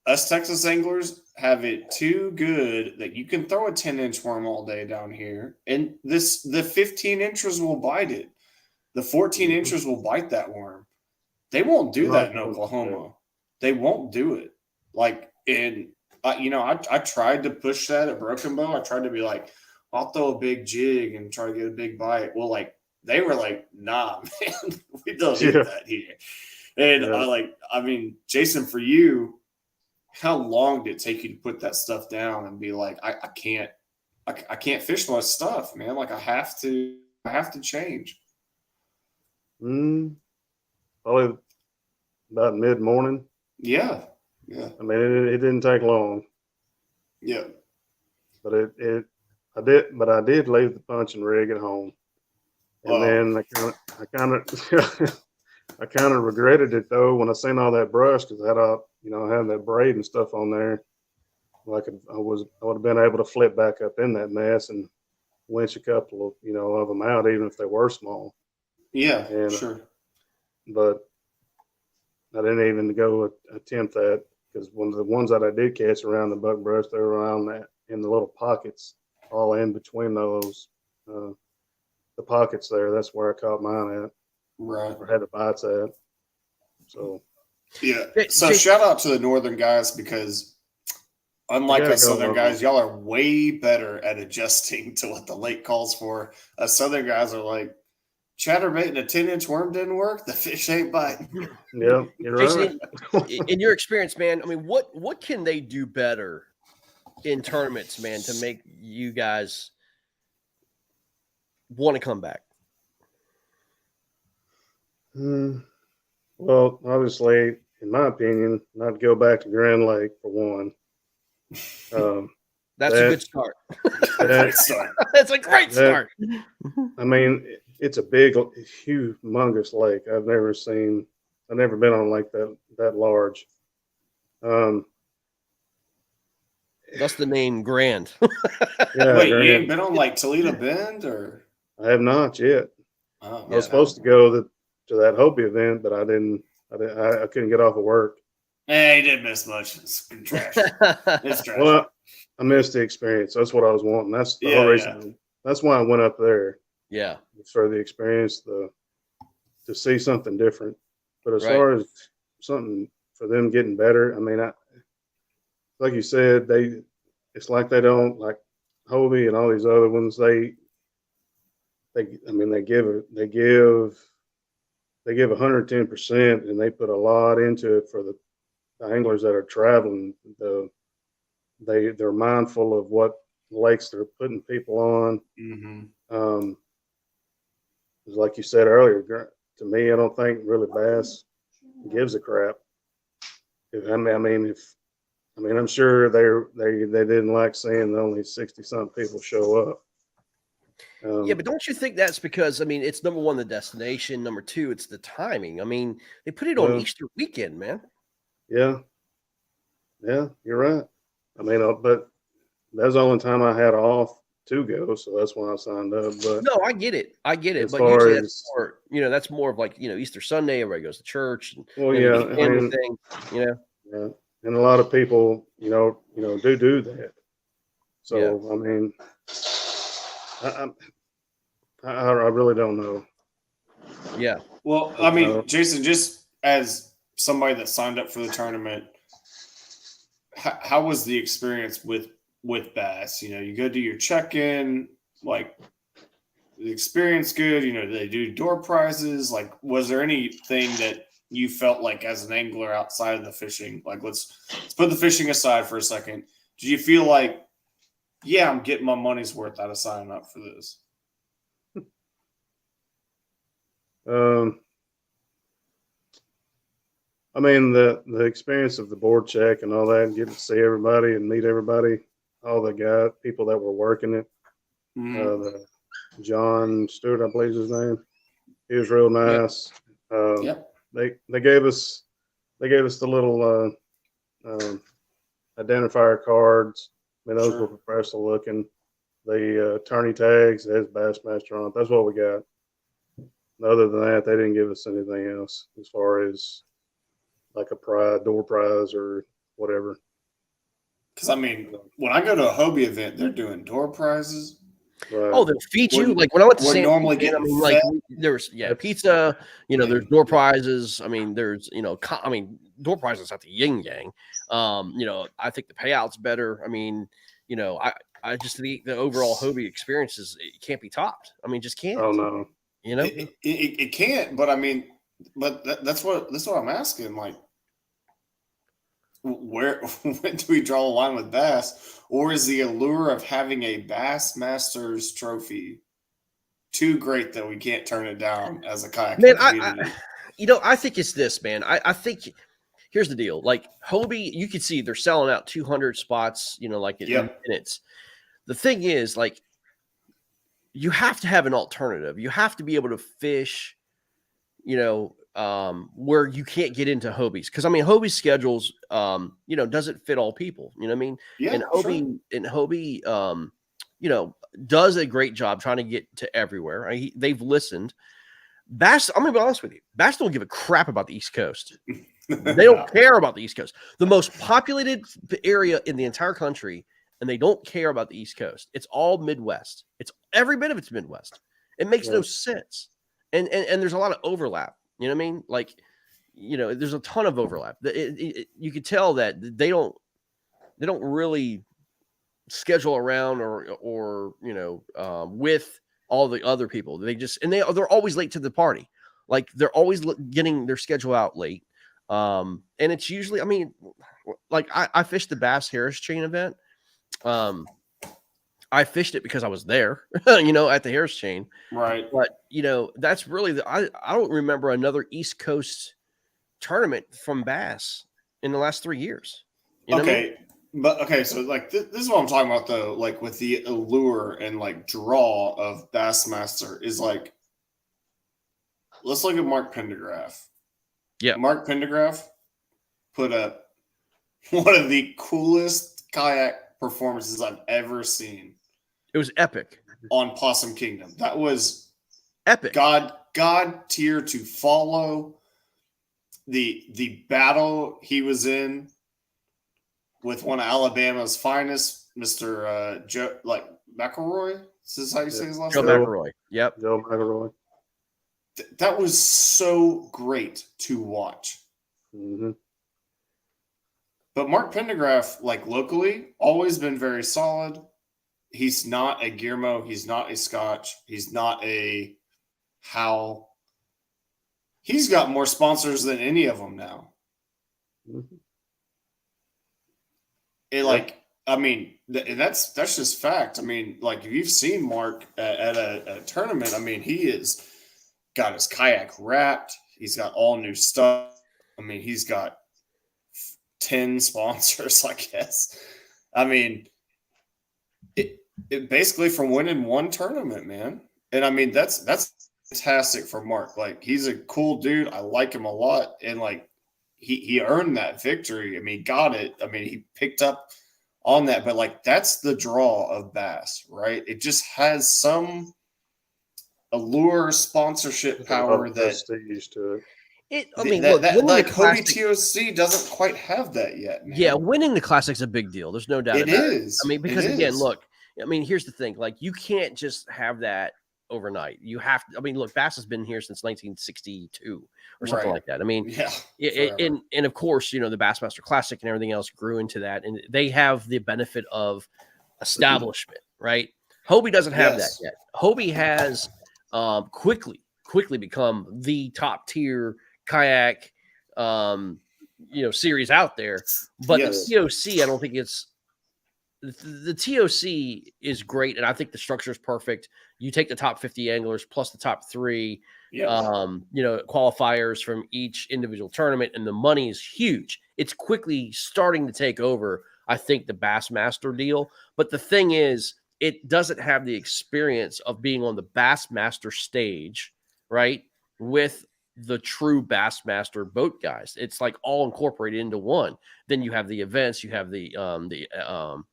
us Texas anglers have it too good that you can throw a 10-inch worm all day down here, and the 15 inches will bite it. The 14 inches will bite that worm. They won't do that in Oklahoma. They won't do it. Like, and I tried to push that at Broken Bow. I tried to be like, I'll throw a big jig and try to get a big bite. Well, like, they were like, nah, man, we don't do that here. And Jason, for you, how long did it take you to put that stuff down and be like, I can't fish my stuff, man. Like, I have to change. Probably about mid-morning. Yeah. I mean, it didn't take long. Yeah. But I did leave the punching rig at home. And then I kind of regretted it though when I seen all that brush because I had that braid and stuff on there. Like I would have been able to flip back up in that mess and winch a couple of of them out, even if they were small. Yeah, sure. But I didn't even go attempt that because one of the ones that I did catch around the buck brush, they were around that in the little pockets, all in between those. The pockets there, that's where I caught mine at. Right. Or had the bites at. So. Yeah. So shout out to the northern guys because unlike us southern guys, y'all are way better at adjusting to what the lake calls for. Us southern guys are like, chatterbait and a 10-inch worm didn't work. The fish ain't biting. Yeah, you're right. In your experience, man, I mean, what can they do better in tournaments, man, to make you guys want to come back? Well, obviously, in my opinion, not go back to Grand Lake for one. That's a good start. That's a great start. I mean, it's a big, humongous lake. I've never been on a lake that large. Thus the name Grand. Yeah, Wait, you Grant. ain't been on like Toledo Bend or? I have not yet. Oh, I was supposed to go to that Hopi event, but I didn't. I couldn't get off of work. He didn't miss much. It's trash. It's trash. Well, I missed the experience. That's what I was wanting. That's the whole reason. That's why I went up there. Yeah. For the experience, to see something different. But as far as something for them getting better, I mean, like you said, it's like they don't like Hobie and all these other ones. They give 110%, and they put a lot into it for the anglers that are traveling. They're mindful of what lakes they're putting people on. Mm-hmm. Like you said earlier, to me, I don't think really bass gives a crap. I'm sure they didn't like seeing only 60-something people show up. Yeah, but don't you think that's because, I mean, it's number one, the destination. Number two, it's the timing. I mean, they put it on Easter weekend, man. Yeah. Yeah, you're right. I mean, but that's the only time I had off to go, so that's why I signed up. But no, I get it. But usually that's more, that's more of like, Easter Sunday, everybody goes to church. And, thing, Yeah. And a lot of people, do that. So, yeah. I mean, I really don't know. Yeah. Well, I mean, Jason, just as somebody that signed up for the tournament, how was the experience with bass? You go do your check-in, like the experience good. They do door prizes. Like, was there anything that you felt like as an angler outside of the fishing? Like, let's put the fishing aside for a second. Did you feel like, yeah, I'm getting my money's worth out of signing up for this? I mean, the experience of the board check and all that, and getting to see everybody and meet everybody, all the people that were working it. Mm-hmm. John Stewart, I believe is his name. He was real nice. Yep. They gave us the little identifier cards. I mean, those were professional looking. The tourney tags, it has Bassmaster on it. That's what we got. Other than that, they didn't give us anything else as far as like a door prize or whatever. Because, I mean, when I go to a Hobie event, they're doing door prizes. Right. Oh, they'll feed you. Like when I went to San normally Diego, getting like there's pizza, there's door prizes. I mean, there's door prizes at the yin yang. I think the payout's better. I mean, I just think the overall Hobie experience it can't be topped. I mean, just can't. Oh no. It can't, but I mean, that's what I'm asking. Like, when do we draw a line with bass, or is the allure of having a Bassmasters trophy too great that we can't turn it down as a kayak community? I think it's this, man. I think here's the deal. Like Hobie, you can see they're selling out 200 spots. Like in minutes. The thing is, like, you have to have an alternative. You have to be able to fish, where you can't get into Hobie's. Because I mean, Hobie's schedules, doesn't fit all people. You know what I mean? Yeah. And Hobie, does a great job trying to get to everywhere. They've listened. Bass, I'm gonna be honest with you. Bass don't give a crap about the East Coast. They don't care about the East Coast. The most populated area in the entire country, and they don't care about the East Coast. It's all Midwest. It's every bit of it's Midwest. It makes no sense. And there's a lot of overlap. You know what I mean? Like, there's a ton of overlap. You could tell that they don't really schedule around or with all the other people. They just, and they're always late to the party. Like they're always getting their schedule out late. And it's usually, I mean, like I fished the Bass Harris Chain event. I fished it because I was there, at the Harris Chain. Right. But, that's really I don't remember another East Coast tournament from Bass in the last 3 years. You know what I mean? But okay, so like this is what I'm talking about though, like with the allure and like draw of Bassmaster is like, let's look at Mark Pendergraph. Yeah. Mark Pendergraph put up one of the coolest kayak performances I've ever seen. It was epic. On Possum Kingdom. That was epic. God tier to follow. The battle he was in with one of Alabama's finest, Mr. Joe McElroy. This is how you say his last name? Joe McElroy. Yep. Joe McElroy. That was so great to watch. Mm-hmm. But Mark Pendergraft, locally, always been very solid. He's not a Guillermo. He's not a Scotch. He's not a Howell. He's got more sponsors than any of them now. Mm-hmm. That's just fact. I mean, if you've seen Mark at a tournament, I mean, he has got his kayak wrapped. He's got all new stuff. I mean, he's got 10 sponsors, I guess. I mean, it basically from winning one tournament, man. And I mean, that's fantastic for Mark. He's a cool dude. I like him a lot. And he earned that victory. I mean, he got it. I mean, he picked up on that, but that's the draw of bass, right? It just has some allure, sponsorship power that prestige to it. Winning Hobie the Classic, TOC doesn't quite have that yet, man. Yeah, winning the Classic's a big deal. There's no doubt it about is. it. I mean, because again, look, I mean, here's the thing. You can't just have that overnight. You have to, I mean, look, Bass has been here since 1962 or something like that. I mean, and of course, the Bassmaster Classic and everything else grew into that, and they have the benefit of establishment, right? Hobie doesn't have that yet. Hobie has quickly become the top tier kayak series out there, but the TOC, I don't think it's the TOC is great, and I think the structure is perfect. You take the top 50 anglers plus the top 3 qualifiers from each individual tournament, and the money is huge. It's quickly starting to take over, I think, the Bassmaster deal. But the thing is, it doesn't have the experience of being on the Bassmaster stage, right, with the true Bassmaster boat guys. It's all incorporated into one. Then you have the events, you have the what do you call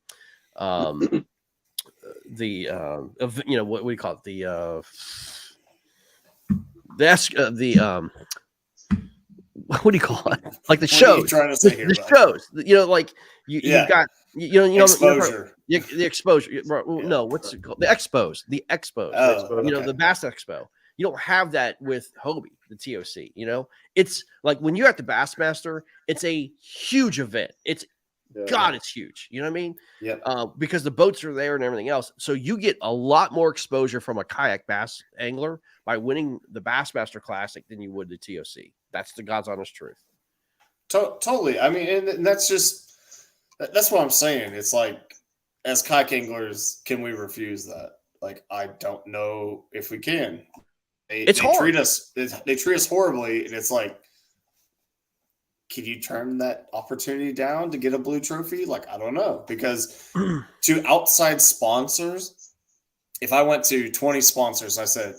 it? What do you call it? The shows. Trying to say here, the shows. You've got exposure. The exposure. No, what's it called? The expos. The expos. The Bass Expo. You don't have that with Hobie, the TOC. It's when you're at the Bassmaster, it's a huge event. It's huge. You know what I mean? Yeah. Because the boats are there and everything else. So you get a lot more exposure from a kayak bass angler by winning the Bassmaster Classic than you would the TOC. That's the God's honest truth. Totally. I mean, and that's what I'm saying. It's as kayak anglers, can we refuse that? I don't know if we can. They treat us. They treat us horribly, and it's can you turn that opportunity down to get a blue trophy? I don't know, because to outside sponsors, if I went to 20 sponsors, I said,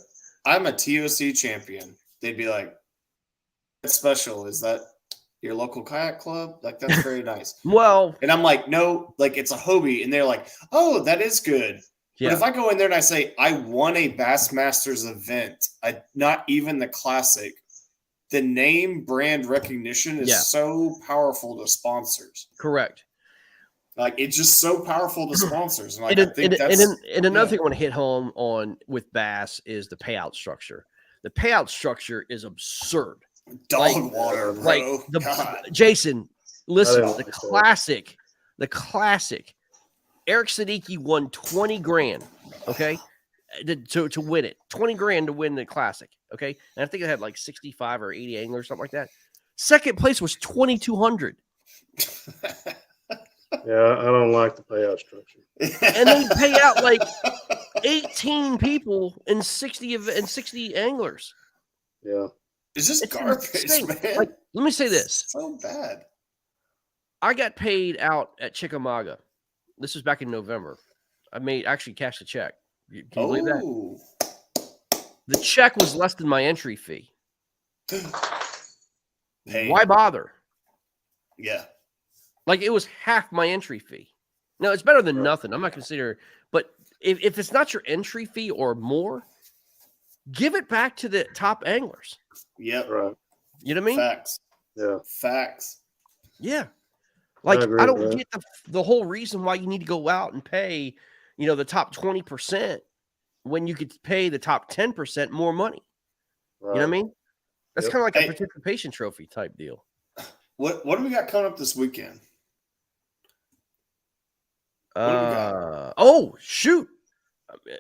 I'm a TOC champion, they'd be like, that's special. Is that your local kayak club? That's very nice. Well, and I'm like, no, it's a Hobie. And they're like, oh, that is good. Yeah. But if I go in there and I say, I won a Bassmasters event, not even the Classic, the name brand recognition is so powerful to sponsors. Correct. It's just so powerful to sponsors. And another thing I want to hit home on with Bass is the payout structure. The payout structure is absurd. Dog water, bro. Jason, listen, the classic. Eric Siddiqui won 20 grand, okay, to win it. 20 grand to win the Classic, okay? And I think it had 65 or 80 anglers, something like that. Second place was 2,200. Yeah, I don't like the payout structure. And they pay out 18 people and 60 anglers. Yeah. It's just garbage, man. Let me say this. It's so bad. I got paid out at Chickamauga. This was back in November. I actually cashed a check. Can you believe that? The check was less than my entry fee. Why bother? Yeah. It was half my entry fee. No, it's better than Right. nothing. I'm not considering, but if it's not your entry fee or more, give it back to the top anglers. Yep. Right. You know what I mean? Facts. Yeah. Facts. Yeah. Like, agree I with don't that. get the whole reason why you need to go out and pay, the top 20% when you could pay the top 10% more money. Right. You know what I mean? That's Yep. kind of like a Hey. participation trophy type deal. What do we got coming up this weekend? What do we got? Oh, shoot.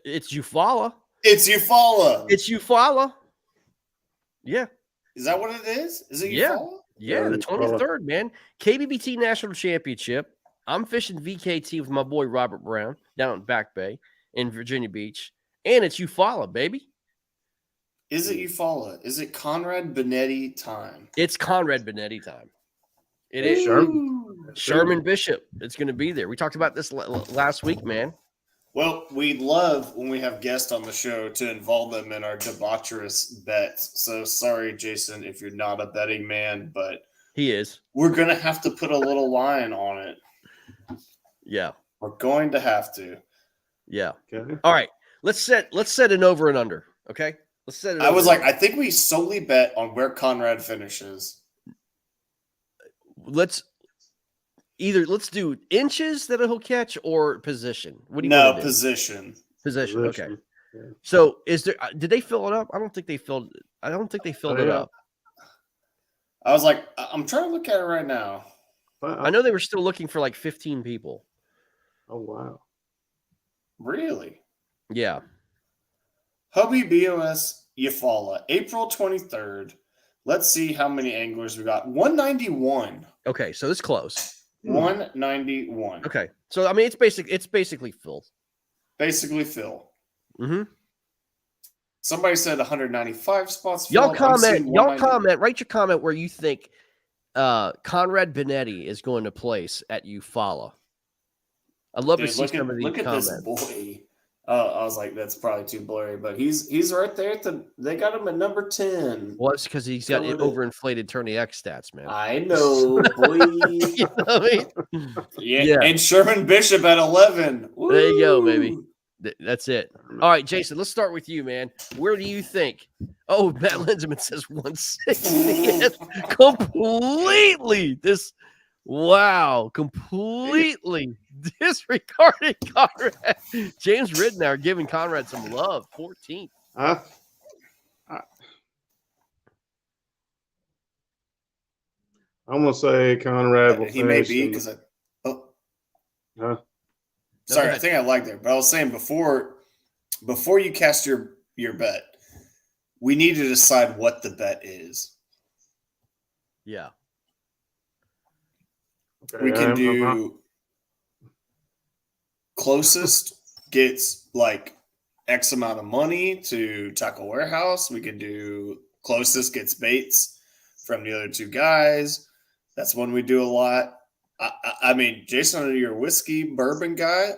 It's Eufaula. It's Eufaula. It's Eufaula. Yeah. Is that what it is? Is it Yeah. Eufaula? Yeah, the Eufaula. 23rd, man. KBBT National Championship. I'm fishing VKT with my boy Robert Brown down in Back Bay in Virginia Beach. And it's Eufaula, baby. Is it Eufaula? Is it Conrad Benetti time? It's Conrad Benetti time. It Hey, is. Sherman. Bishop. It's going to be there. We talked about this last week, man. Well, we love when we have guests on the show to involve them in our debaucherous bets. So sorry, Jason, if you're not a betting man, but He is. we're going to have to put a little line on it. Yeah. We're going to have to. Yeah. Okay. All right. Let's set an over and under. Okay. Let's set it. I was like, I think we solely bet on where Conrad finishes. let's do inches that he'll catch or position. What do you No, want to do? position. Position. Okay. Yeah. So is there? Did they fill it up? I don't think they filled it yeah. up. I was like, I'm trying to look at it right now. I know they were still looking for like 15 people. Oh wow. Really? Yeah. Hubby BOS Eufaula, April 23rd. Let's see how many anglers we got. 191. Okay, so it's close. 191. Okay, so I mean, it's basically filled. Basically, Phil. Mm-hmm. Somebody said 195 spots. Y'all filled. I'm seeing comment. 190. Write your comment where you think Conrad Benetti is going to place at Eufaula. I'd love to Dude, see some of these look at comments. this boy. I was like, that's probably too blurry, but he's right there. They got him at number 10. Well, it's because he's got Going overinflated Tourney X stats, man. I know, boy. You know what I mean? Yeah. And Sherman Bishop at 11. Woo! There you go, baby. That's it. All right, Jason, let's start with you, man. Where do you think? Oh, Matt Lindsman says 160. Completely completely disregarding Conrad. James Ridnour giving Conrad some love. 14th. I'm gonna say Conrad will He may finish. be because Huh? sorry, go I think I like there, but I was saying before you cast your bet, we need to decide what the bet is. Yeah. Okay, We can I'm do closest gets like X amount of money to Tackle Warehouse. We can do closest gets baits from the other two guys. That's one we do a lot. I mean, Jason, you're a whiskey bourbon guy.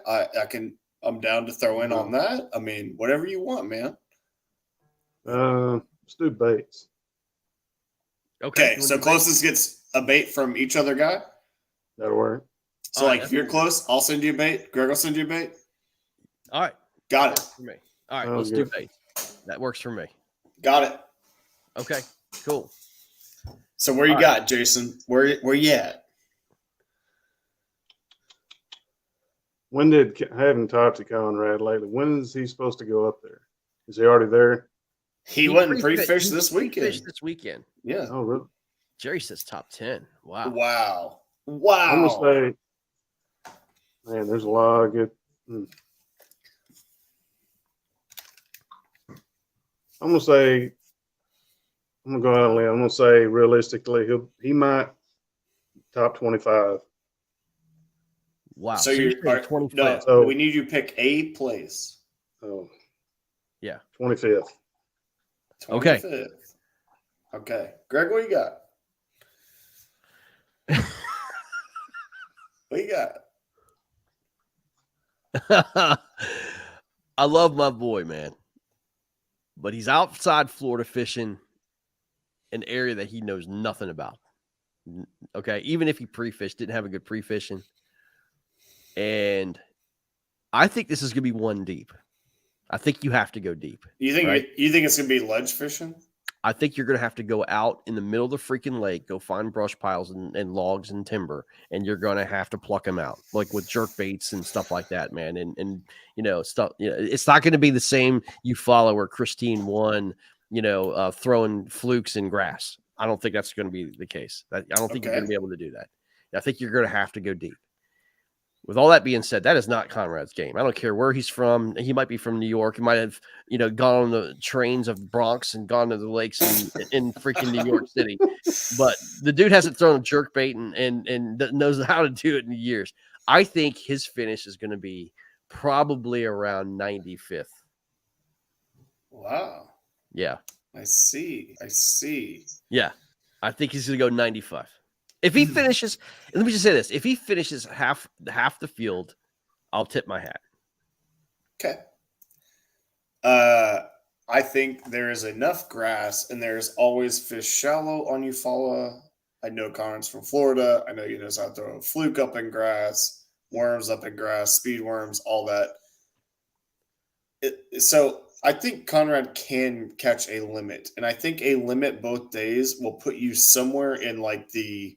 I'm down to throw in on that. I mean, whatever you want, man. let's do baits. Okay, so closest gets a bait from each other guy. That'll work. So, like, if you're close, I'll send you a bait. Greg will send you a bait. All right. Got it. For me. All right, Oh, let's good. do bait. That works for me. Got it. Okay, cool. So, where you All got, Jason? Where you at? I haven't talked to Conrad lately. When is he supposed to go up there? Is he already there? He wasn't pre-fished this weekend. Fished this weekend. Yeah. Oh, really? Jerry says top 10. Wow. Wow. I'm gonna say, man, there's a lot of good. I'm gonna go out on a limb. I'm gonna say realistically, he might top 25. Wow. So you're you're saying 25th. no. So- we need you to pick a place. Oh, Yeah. 25th. Okay. 25th. Okay, Greg, what you got? What you got? I love my boy, man. But he's outside Florida fishing an area that he knows nothing about. Okay. Even if he pre-fished, didn't have a good pre-fishing. And I think this is going to be one deep. I think you have to go deep. You think right? you think it's gonna be ledge fishing? I think you're going to have to go out in the middle of the freaking lake, go find brush piles and logs and timber, and you're going to have to pluck them out, like with jerk baits and stuff like that, man. And stuff. It's not going to be the same Eufaula where Christine won, throwing flukes in grass. I don't think that's going to be the case. I don't think you're going to be able to do that. I think you're going to have to go deep. With all that being said, that is not Conrad's game. I don't care where he's from. He might be from New York. He might have, gone on the trains of Bronx and gone to the lakes in freaking New York City. But the dude hasn't thrown a jerk bait and knows how to do it in years. I think his finish is going to be probably around 95th. Wow. Yeah. I see. Yeah. I think he's going to go 95. If he finishes, let me just say this: if he finishes half the field, I'll tip my hat. Okay. I think there is enough grass, and there's always fish shallow on Eufaula. I know Conrad's from Florida. I know he knows how to throw a fluke up in grass, worms up in grass, speed worms, all that. So I think Conrad can catch a limit, and I think a limit both days will put you somewhere in like the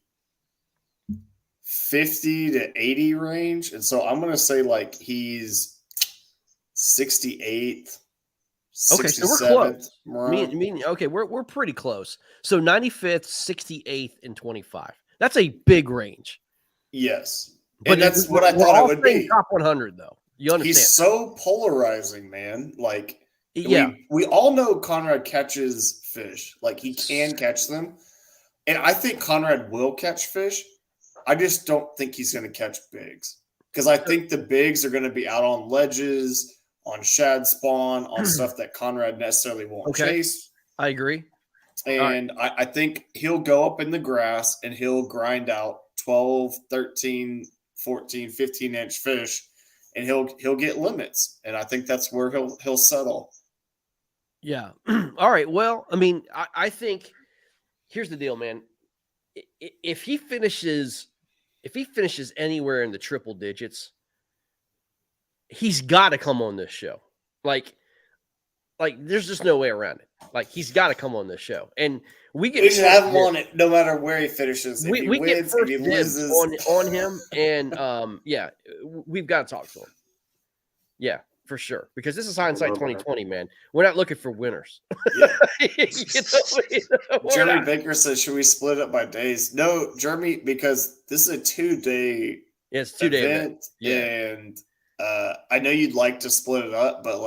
50 to 80 range. And so I'm going to say like he's 68th. Okay, so we're close. Okay, we're pretty close. So 95th, 68th, and 25. That's a big range. Yes. But and that's what I thought it would be. Top 100, though. You understand? He's so polarizing, man. Like, yeah. We all know Conrad catches fish. Like, he can catch them. And I think Conrad will catch fish. I just don't think he's going to catch bigs. Because I think the bigs are going to be out on ledges, on shad spawn, on stuff that Conrad necessarily won't chase. I agree. And right. I think he'll go up in the grass and he'll grind out 12, 13, 14, 15-inch fish, and he'll get limits. And I think that's where he'll settle. Yeah. All right. Well, I mean, I think here's the deal, man. If he finishes anywhere in the triple digits, he's got to come on this show. Like there's just no way around it. Like, he's got to come on this show, and we should have him on it no matter where he finishes. If we wins, get first if he loses on him, and we've got to talk to him. Yeah, for sure, because this is hindsight 2020, man. We're not looking for winners. Yeah. Jeremy Baker says, "Should we split it up by days?" No, Jeremy, because this is a 2-day. Yeah, it's 2-day event. Yeah, and I know you'd like to split it up, but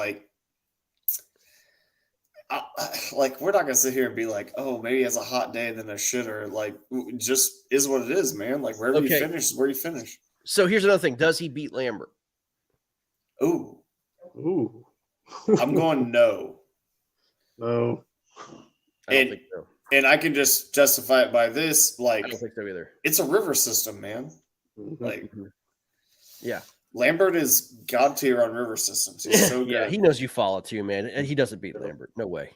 we're not gonna sit here and be like, "Oh, maybe it's a hot day and then a shitter." Like, just is what it is, man. Like, wherever you finish is where you finish. So here's another thing: does he beat Lambert? Ooh. I'm going no. No. I don't think so. And I can just justify it by this. Like, I don't think so either. It's a river system, man. Like, yeah. Lambert is god tier on river systems. He's so good. Yeah, he knows Eufaula too, man. And he doesn't beat Lambert. No way.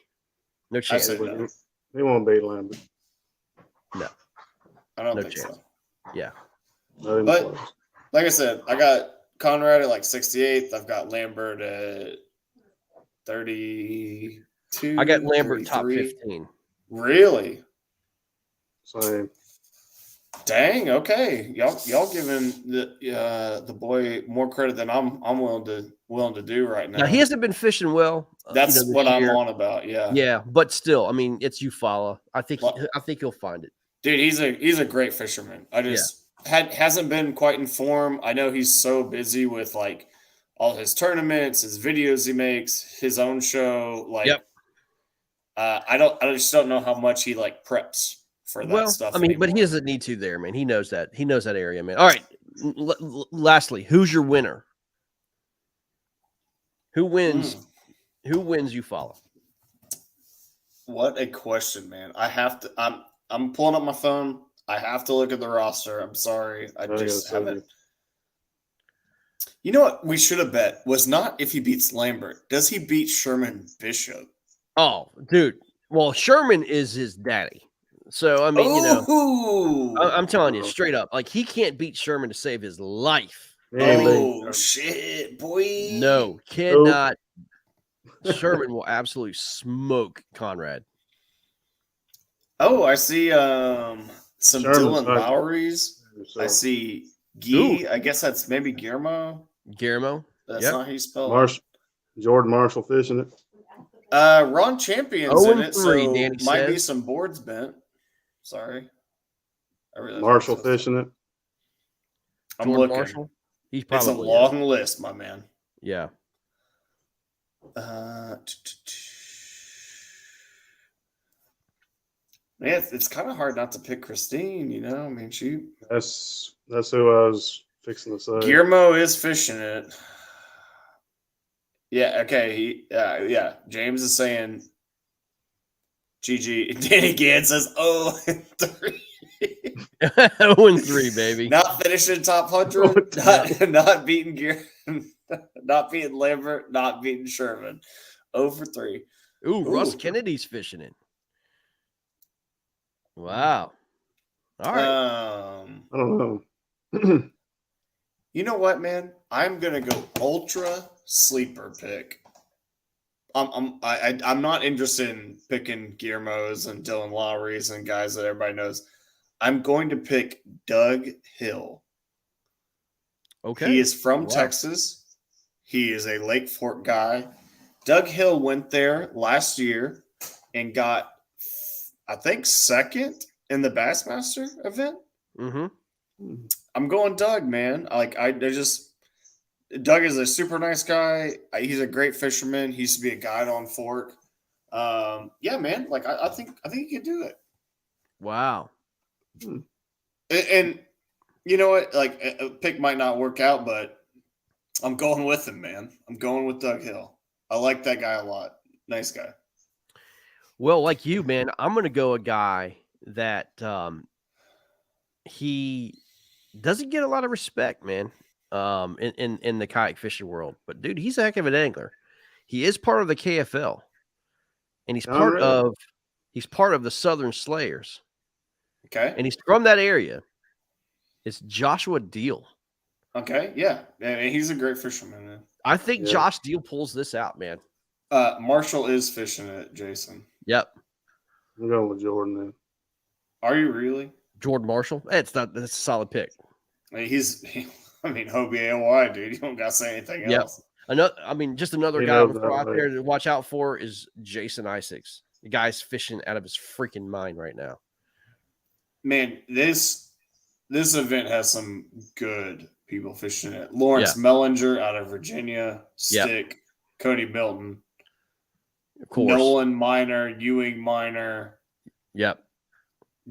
No chance. No. He won't beat Lambert. No. I don't think so. Yeah. But like I said, I got Conrad at like 68th. I've got Lambert at 32. I got Lambert 33. top 15. Really? Same. Dang. Okay. Y'all giving the boy more credit than I'm willing to do right now. Now, he hasn't been fishing well. That's what I'm on about. Yeah. Yeah, but still, I mean, it's Eufaula. I think he'll find it. Dude, he's a great fisherman. I just hasn't been quite in form. I know he's so busy with like all his tournaments, his videos he makes, his own show. Like, I just don't know how much he like preps for that stuff. I mean, but he doesn't need to there, man. He knows that. He knows that area, man. All right. Lastly, who's your winner? Who wins? Who wins Eufaula? What a question, man. I have to. I'm pulling up my phone. I have to look at the roster. I'm sorry. I just haven't. You know what we should have bet was not if he beats Lambert. Does he beat Sherman Bishop? Oh, dude. Well, Sherman is his daddy. So, I mean, I'm telling you straight up, like, he can't beat Sherman to save his life. Man, Shit, boy. No, cannot. Sherman will absolutely smoke Conrad. Oh, I see some Sherman's Dylan right. Lowry's. So, I see Guy. I guess that's maybe Guillermo. Guillermo. That's not how you spell it. Marshall, Jordan Marshall fishing it. Ron Champion's in it, 0-3, so Danny might be says. some boards bent. Sorry. Marshall fishing it. I'm Jordan looking. Marshall. He's It's a probably long list, my man. Yeah. Man, it's kind of hard not to pick Christine, you know? I mean, That's who I was fixing to say. Guillermo is fishing it. Yeah, okay. Yeah. James is saying GG. Danny Gann says, 0-3. 0-3, baby. Not finishing top 100. Not beating Gear. Not beating Lambert. Not beating Sherman. 0-3. Ooh, Russ Kennedy's fishing it. Wow. All right. I don't know. You know what, man? I'm gonna go ultra sleeper pick. I'm not interested in picking Guillermo's and Dylan Lowry's and guys that everybody knows. I'm going to pick Doug Hill. Okay. He is from Texas. He is a Lake Fork guy. Doug Hill went there last year and got, I think, second in the Bassmaster event. Mm-hmm. I'm going Doug, man. Doug is a super nice guy. He's a great fisherman. He used to be a guide on Fork. Yeah, man. Like I think he could do it. Wow. And you know what? Like a pick might not work out, but I'm going with him, man. I'm going with Doug Hill. I like that guy a lot. Nice guy. Well, like you, man, I'm going to go a guy that he doesn't get a lot of respect, man, in the kayak fishing world. But, dude, he's a heck of an angler. He is part of the KFL, and he's part of the Southern Slayers. Okay. And he's from that area. It's Joshua Deal. Okay, yeah. And he's a great fisherman, man. I think Josh Deal pulls this out, man. Marshall is fishing it, Jason. Yep. I'm going with Jordan then. Are you really? Jordan Marshall? That's a solid pick. I mean, Hobie AOY, dude. You don't got to say anything else. Just another guy to throw out there to watch out for is Jason Isaacs. The guy's fishing out of his freaking mind right now. Man, this event has some good people fishing it. Lawrence Mellinger out of Virginia, Stick, Cody Milton, of course, Nolan Miner, Ewing Miner. Yep.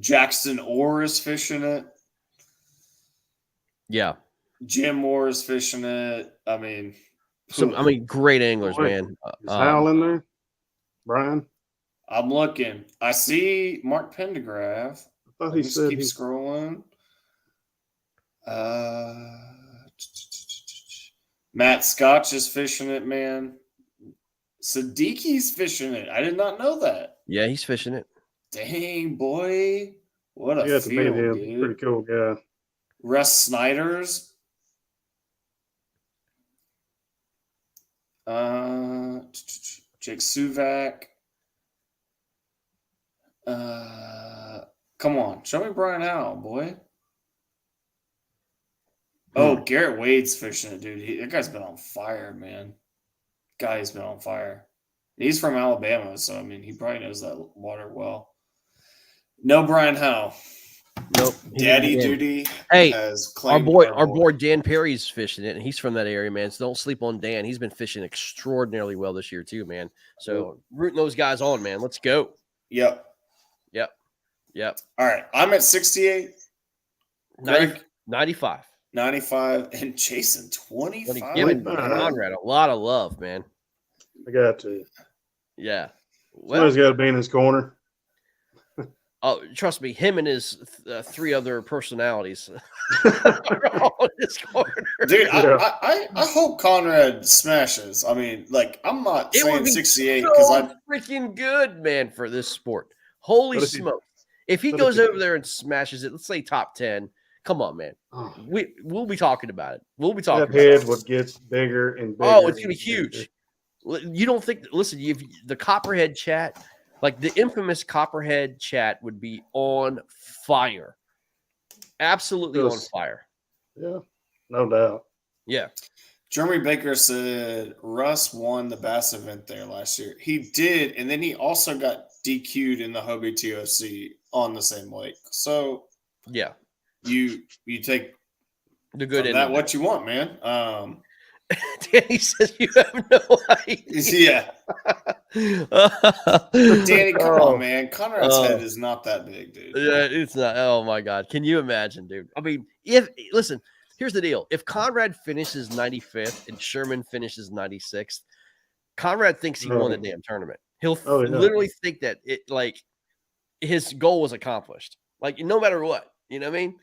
Jackson Orr is fishing it. Yeah. Jim Moore is fishing it. Great anglers, man. Is Hal in there? Brian? I'm looking. I see Mark Pendergraph. I thought he said keep scrolling. Matt Scotch is fishing it, man. Sadiqi's fishing it. I did not know that. Yeah, he's fishing it. Dang, boy. What a field, dude. Pretty cool guy. Russ Snyder's. Jake Suvak. Come on. Show me Brian Howell, boy. Oh, Garrett Wade's fishing it, dude. That guy's been on fire, man. Guy's been on fire. He's from Alabama, so, he probably knows that water well. No Brian Howell. Nope. Daddy Duty has claimed our boy Dan Perry's fishing it, and he's from that area, man. So don't sleep on Dan. He's been fishing extraordinarily well this year too, man. So rooting those guys on, man. Let's go. Yep. All right. I'm at 68. 95. 95. And Jason, 25. Giving Conrad a lot of love, man. I got to. Yeah. Somebody's got to be in his corner. Oh, trust me, him and his three other personalities are all in his corner. Dude, I hope Conrad smashes. I'm not saying 68 because I'm freaking good, man, for this sport. Holy smoke. If he goes over there and smashes it, let's say top 10, Come on, man. Oh, We'll be talking about it. We'll be talking that about head it. would get bigger and bigger. Oh, it's gonna be and bigger. huge. You don't think? Listen, if the Copperhead chat, like the infamous Copperhead chat, would be on fire. Absolutely on fire. Yeah, no doubt. Yeah. Jeremy Baker said Russ won the Bass event there last year. He did, and then he also got DQ'd in the Hobie TOC on the same lake. So yeah, you take the good end that what you want, man. Danny says you have no idea. Yeah. Danny, come on, man. Conrad's head is not that big, dude. Yeah, it's not. Oh my God. Can you imagine, dude? I mean, listen, here's the deal. If Conrad finishes 95th and Sherman finishes 96th, Conrad thinks he won the damn tournament. He'll literally think that his goal was accomplished. Like, no matter what, you know what I mean?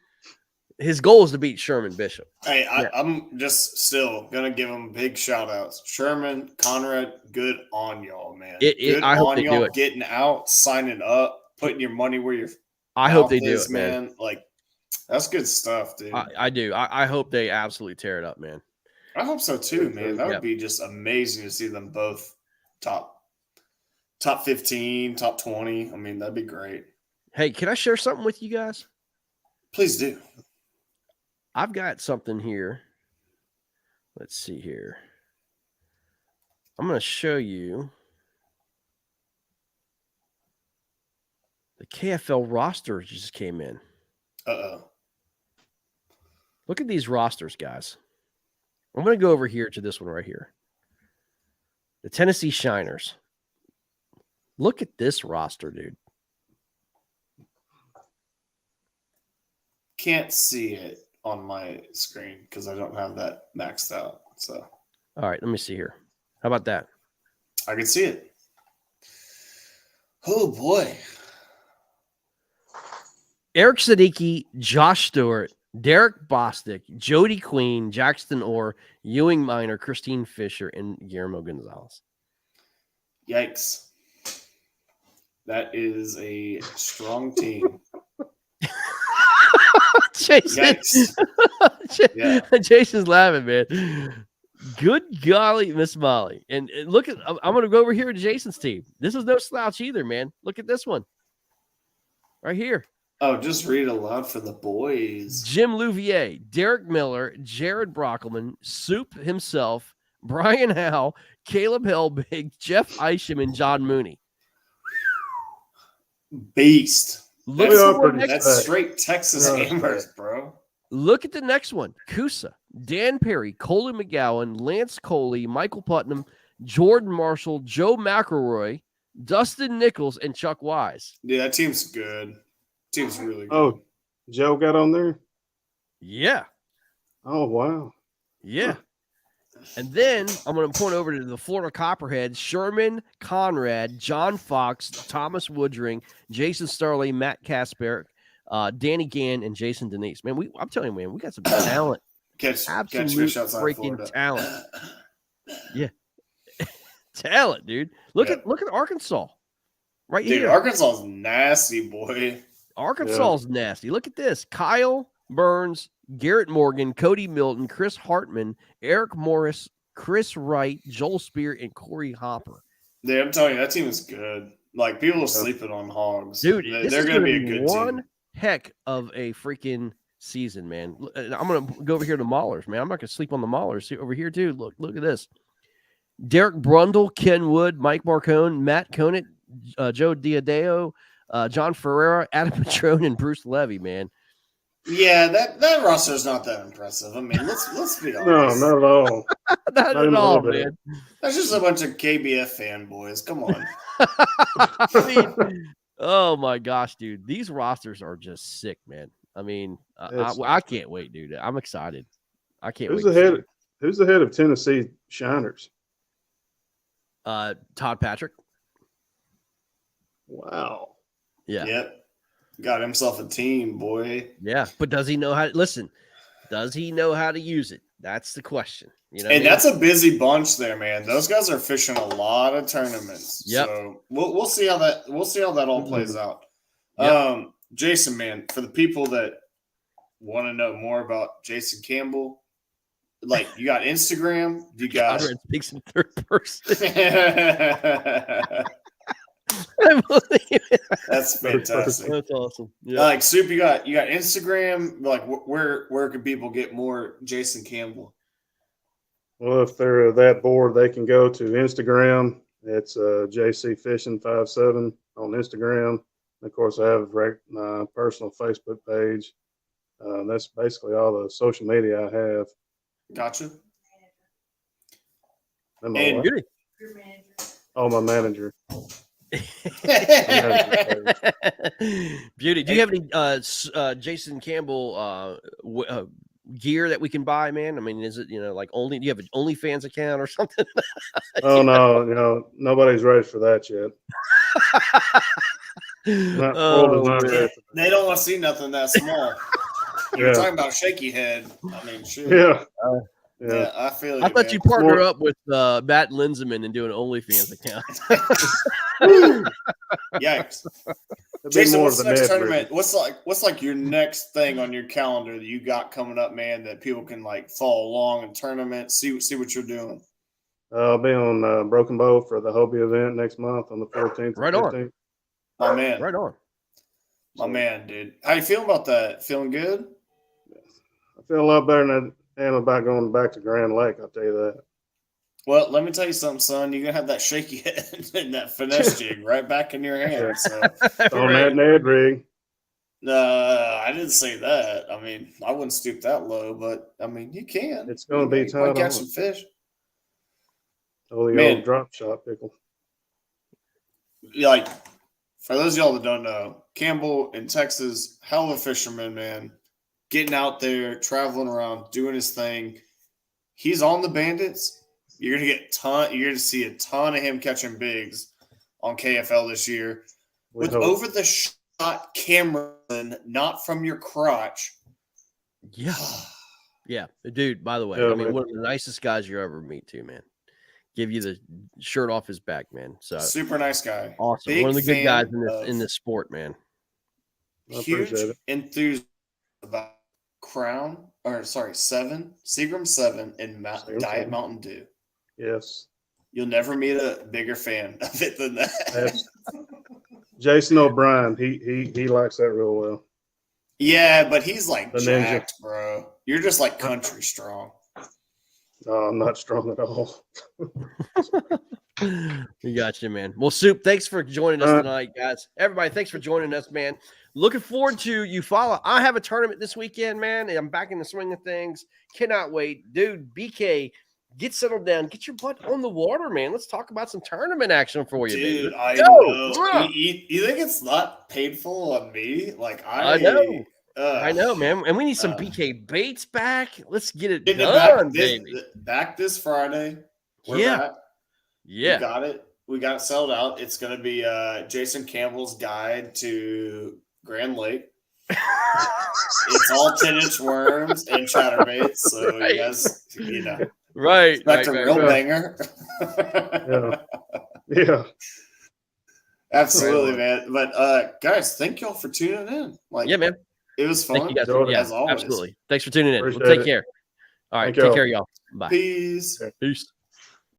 His goal is to beat Sherman Bishop. Hey, I'm just still going to give him big shout outs. Sherman, Conrad, good on y'all, man. Good I hope on they y'all do it. Getting out, signing up, putting your money where your I hope they do it, man. Like, that's good stuff, dude. I do. I hope they absolutely tear it up, man. I hope so too, man. That would be just amazing to see them both top 15, top 20. I mean, that'd be great. Hey, can I share something with you guys? Please do. I've got something here. Let's see here. I'm going to show you the KFL roster just came in. Uh-oh. Look at these rosters, guys. I'm going to go over here to this one right here. The Tennessee Shiners. Look at this roster, dude. Can't see it on my screen because I don't have that maxed out. So, all right, let me see here. How about that? I can see it. Oh boy. Eric Siddiqui, Josh Stewart, Derek Bostic, Jody Queen, Jackson Orr, Ewing Minor, Christine Fisher, and Guillermo Gonzalez. Yikes. That is a strong team. Jason, yeah. Jason's laughing, man. Good golly, Miss Molly. And look at, I'm going to go over here to Jason's team. This is no slouch either, man. Look at this one right here. Oh, just read it aloud for the boys. Jim Louvier, Derek Miller, Jared Brockelman, Soup himself, Brian Howe, Caleb Helbig, Jeff Isham, and John Mooney. Beast. That's straight Texas Amherst, bro. Look at the next one. Kusa, Dan Perry, Coley McGowan, Lance Coley, Michael Putnam, Jordan Marshall, Joe McElroy, Dustin Nichols, and Chuck Wise. Yeah, that team's good. Team's really good. Oh, Joe got on there? Yeah. Oh, wow. Yeah. And then I'm going to point over to the Florida Copperhead, Sherman Conrad, John Fox, Thomas Woodring, Jason Starley, Matt Kasperick, Danny Gann, and Jason Denise. Man, I'm telling you, man, we got some talent. Absolute freaking talent. Yeah. Talent, dude. Look at Arkansas. Right here. Dude, Arkansas is nasty, boy. Arkansas is nasty. Look at this. Kyle Burns, Garrett Morgan, Cody Milton, Chris Hartman, Eric Morris, Chris Wright, Joel Spear, and Corey Hopper. Yeah, I'm telling you, that team is good. Like, people are sleeping on Hogs. Dude, they're going to be a good one team. Heck of a freaking season, man. I'm going to go over here to Maulers, man. I'm not going to sleep on the Maulers. See, over here, too. Look at this. Derek Brundle, Ken Wood, Mike Marcone, Matt Conant, Joe Diadeo, John Ferreira, Adam Patrone, and Bruce Levy, man. Yeah, that roster is not that impressive. I mean, let's be honest. No, not at all. Not at all, man. That's just a bunch of KBF fanboys. Come on. I mean, oh my gosh, dude, these rosters are just sick, man. I mean, I can't wait, dude. I'm excited. I can't wait. Who's the head of Tennessee Shiners? Todd Patrick. Wow. Yeah. Yep. Got himself a team, boy. Yeah, but does he know how to listen? Does he know how to use it? That's the question. You know, and that's a busy bunch there, man. Those guys are fishing a lot of tournaments. Yep. So we'll see how that all plays out. Yep. Jason, man, for the people that want to know more about Jason Campbell, like you got Instagram, you got Conrad speaks in third person. That's fantastic. That's awesome. Yeah. Like Soup, you got Instagram. Like where can people get more Jason Campbell? Well, if they're that bored, they can go to Instagram. It's JC Fishing 57 on Instagram. And of course, I have my personal Facebook page. That's basically all the social media I have. Gotcha. And my And wife. Oh, my manager. Beauty. Do you have any Jason Campbell gear that we can buy, man? I mean, is it, like do you have an OnlyFans account or something? Oh, no, nobody's ready for that yet. World is not ready for that. They don't want to see nothing that small. You're talking about shaky head. I mean, shit. Yeah. Yeah, I feel. I thought you partner up with Matt Linseman and do an OnlyFans account. Yikes! Jason, what's the next tournament? What's like your next thing on your calendar that you got coming up, man? That people can like follow along in tournaments, see what you're doing. I'll be on Broken Bow for the Hobie event next month on the 14th. Right on, my man. Right on, my man, dude. How you feeling about that? Feeling good? I feel a lot better than I am about going back to Grand Lake. I'll tell you that. Well, let me tell you something, son. You're gonna have that shaky head and that finesse jig right back in your hand. So on that Ned rig. I didn't say that. I mean, I wouldn't stoop that low, but I mean, you can. It's gonna be time to catch some fish. Oh, the old drop shot pickle. Like, for those of y'all that don't know, Campbell in Texas, hell of a fisherman, man. Getting out there, traveling around, doing his thing. He's on the Bandits. You're gonna see a ton of him catching bigs on KFL this year. With over the shot camera, not from your crotch. Yeah. Yeah. Dude, by the way, I mean, one of the nicest guys you ever meet too, man. Give you the shirt off his back, man. So super nice guy. Awesome. Big one of the good guys in this sport, man. Huge enthusiast about Seagram 7 and Diet Mountain Dew. Yes. You'll never meet a bigger fan of it than that. Jason O'Brien, he likes that real well. Yeah, but he's like jacked, bro. You're just like country strong. No, I'm not strong at all. We got you, man. Well, Soup, thanks for joining us tonight, guys. Everybody, thanks for joining us, man. Looking forward to Eufaula. I have a tournament this weekend, man. I'm back in the swing of things. Cannot wait. Dude, BK, get settled down. Get your butt on the water, man. Let's talk about some tournament action for you, dude. I know. You think it's not painful on me? Like I know. I know, man. And we need some BK baits back. Let's get it done, baby. Back this Friday. We're back. Yeah. We got it settled out. It's going to be Jason Campbell's guide to Grand Lake. It's all 10-inch worms and chatterbaits. So you guys, right. Expect a real banger. Yeah. Absolutely, man. But guys, thank y'all for tuning in. Yeah, man. It was fun. Thank you guys. As always. Absolutely. Thanks for tuning in. Appreciate Take care. All right. Take care, y'all. Bye. Peace. Peace.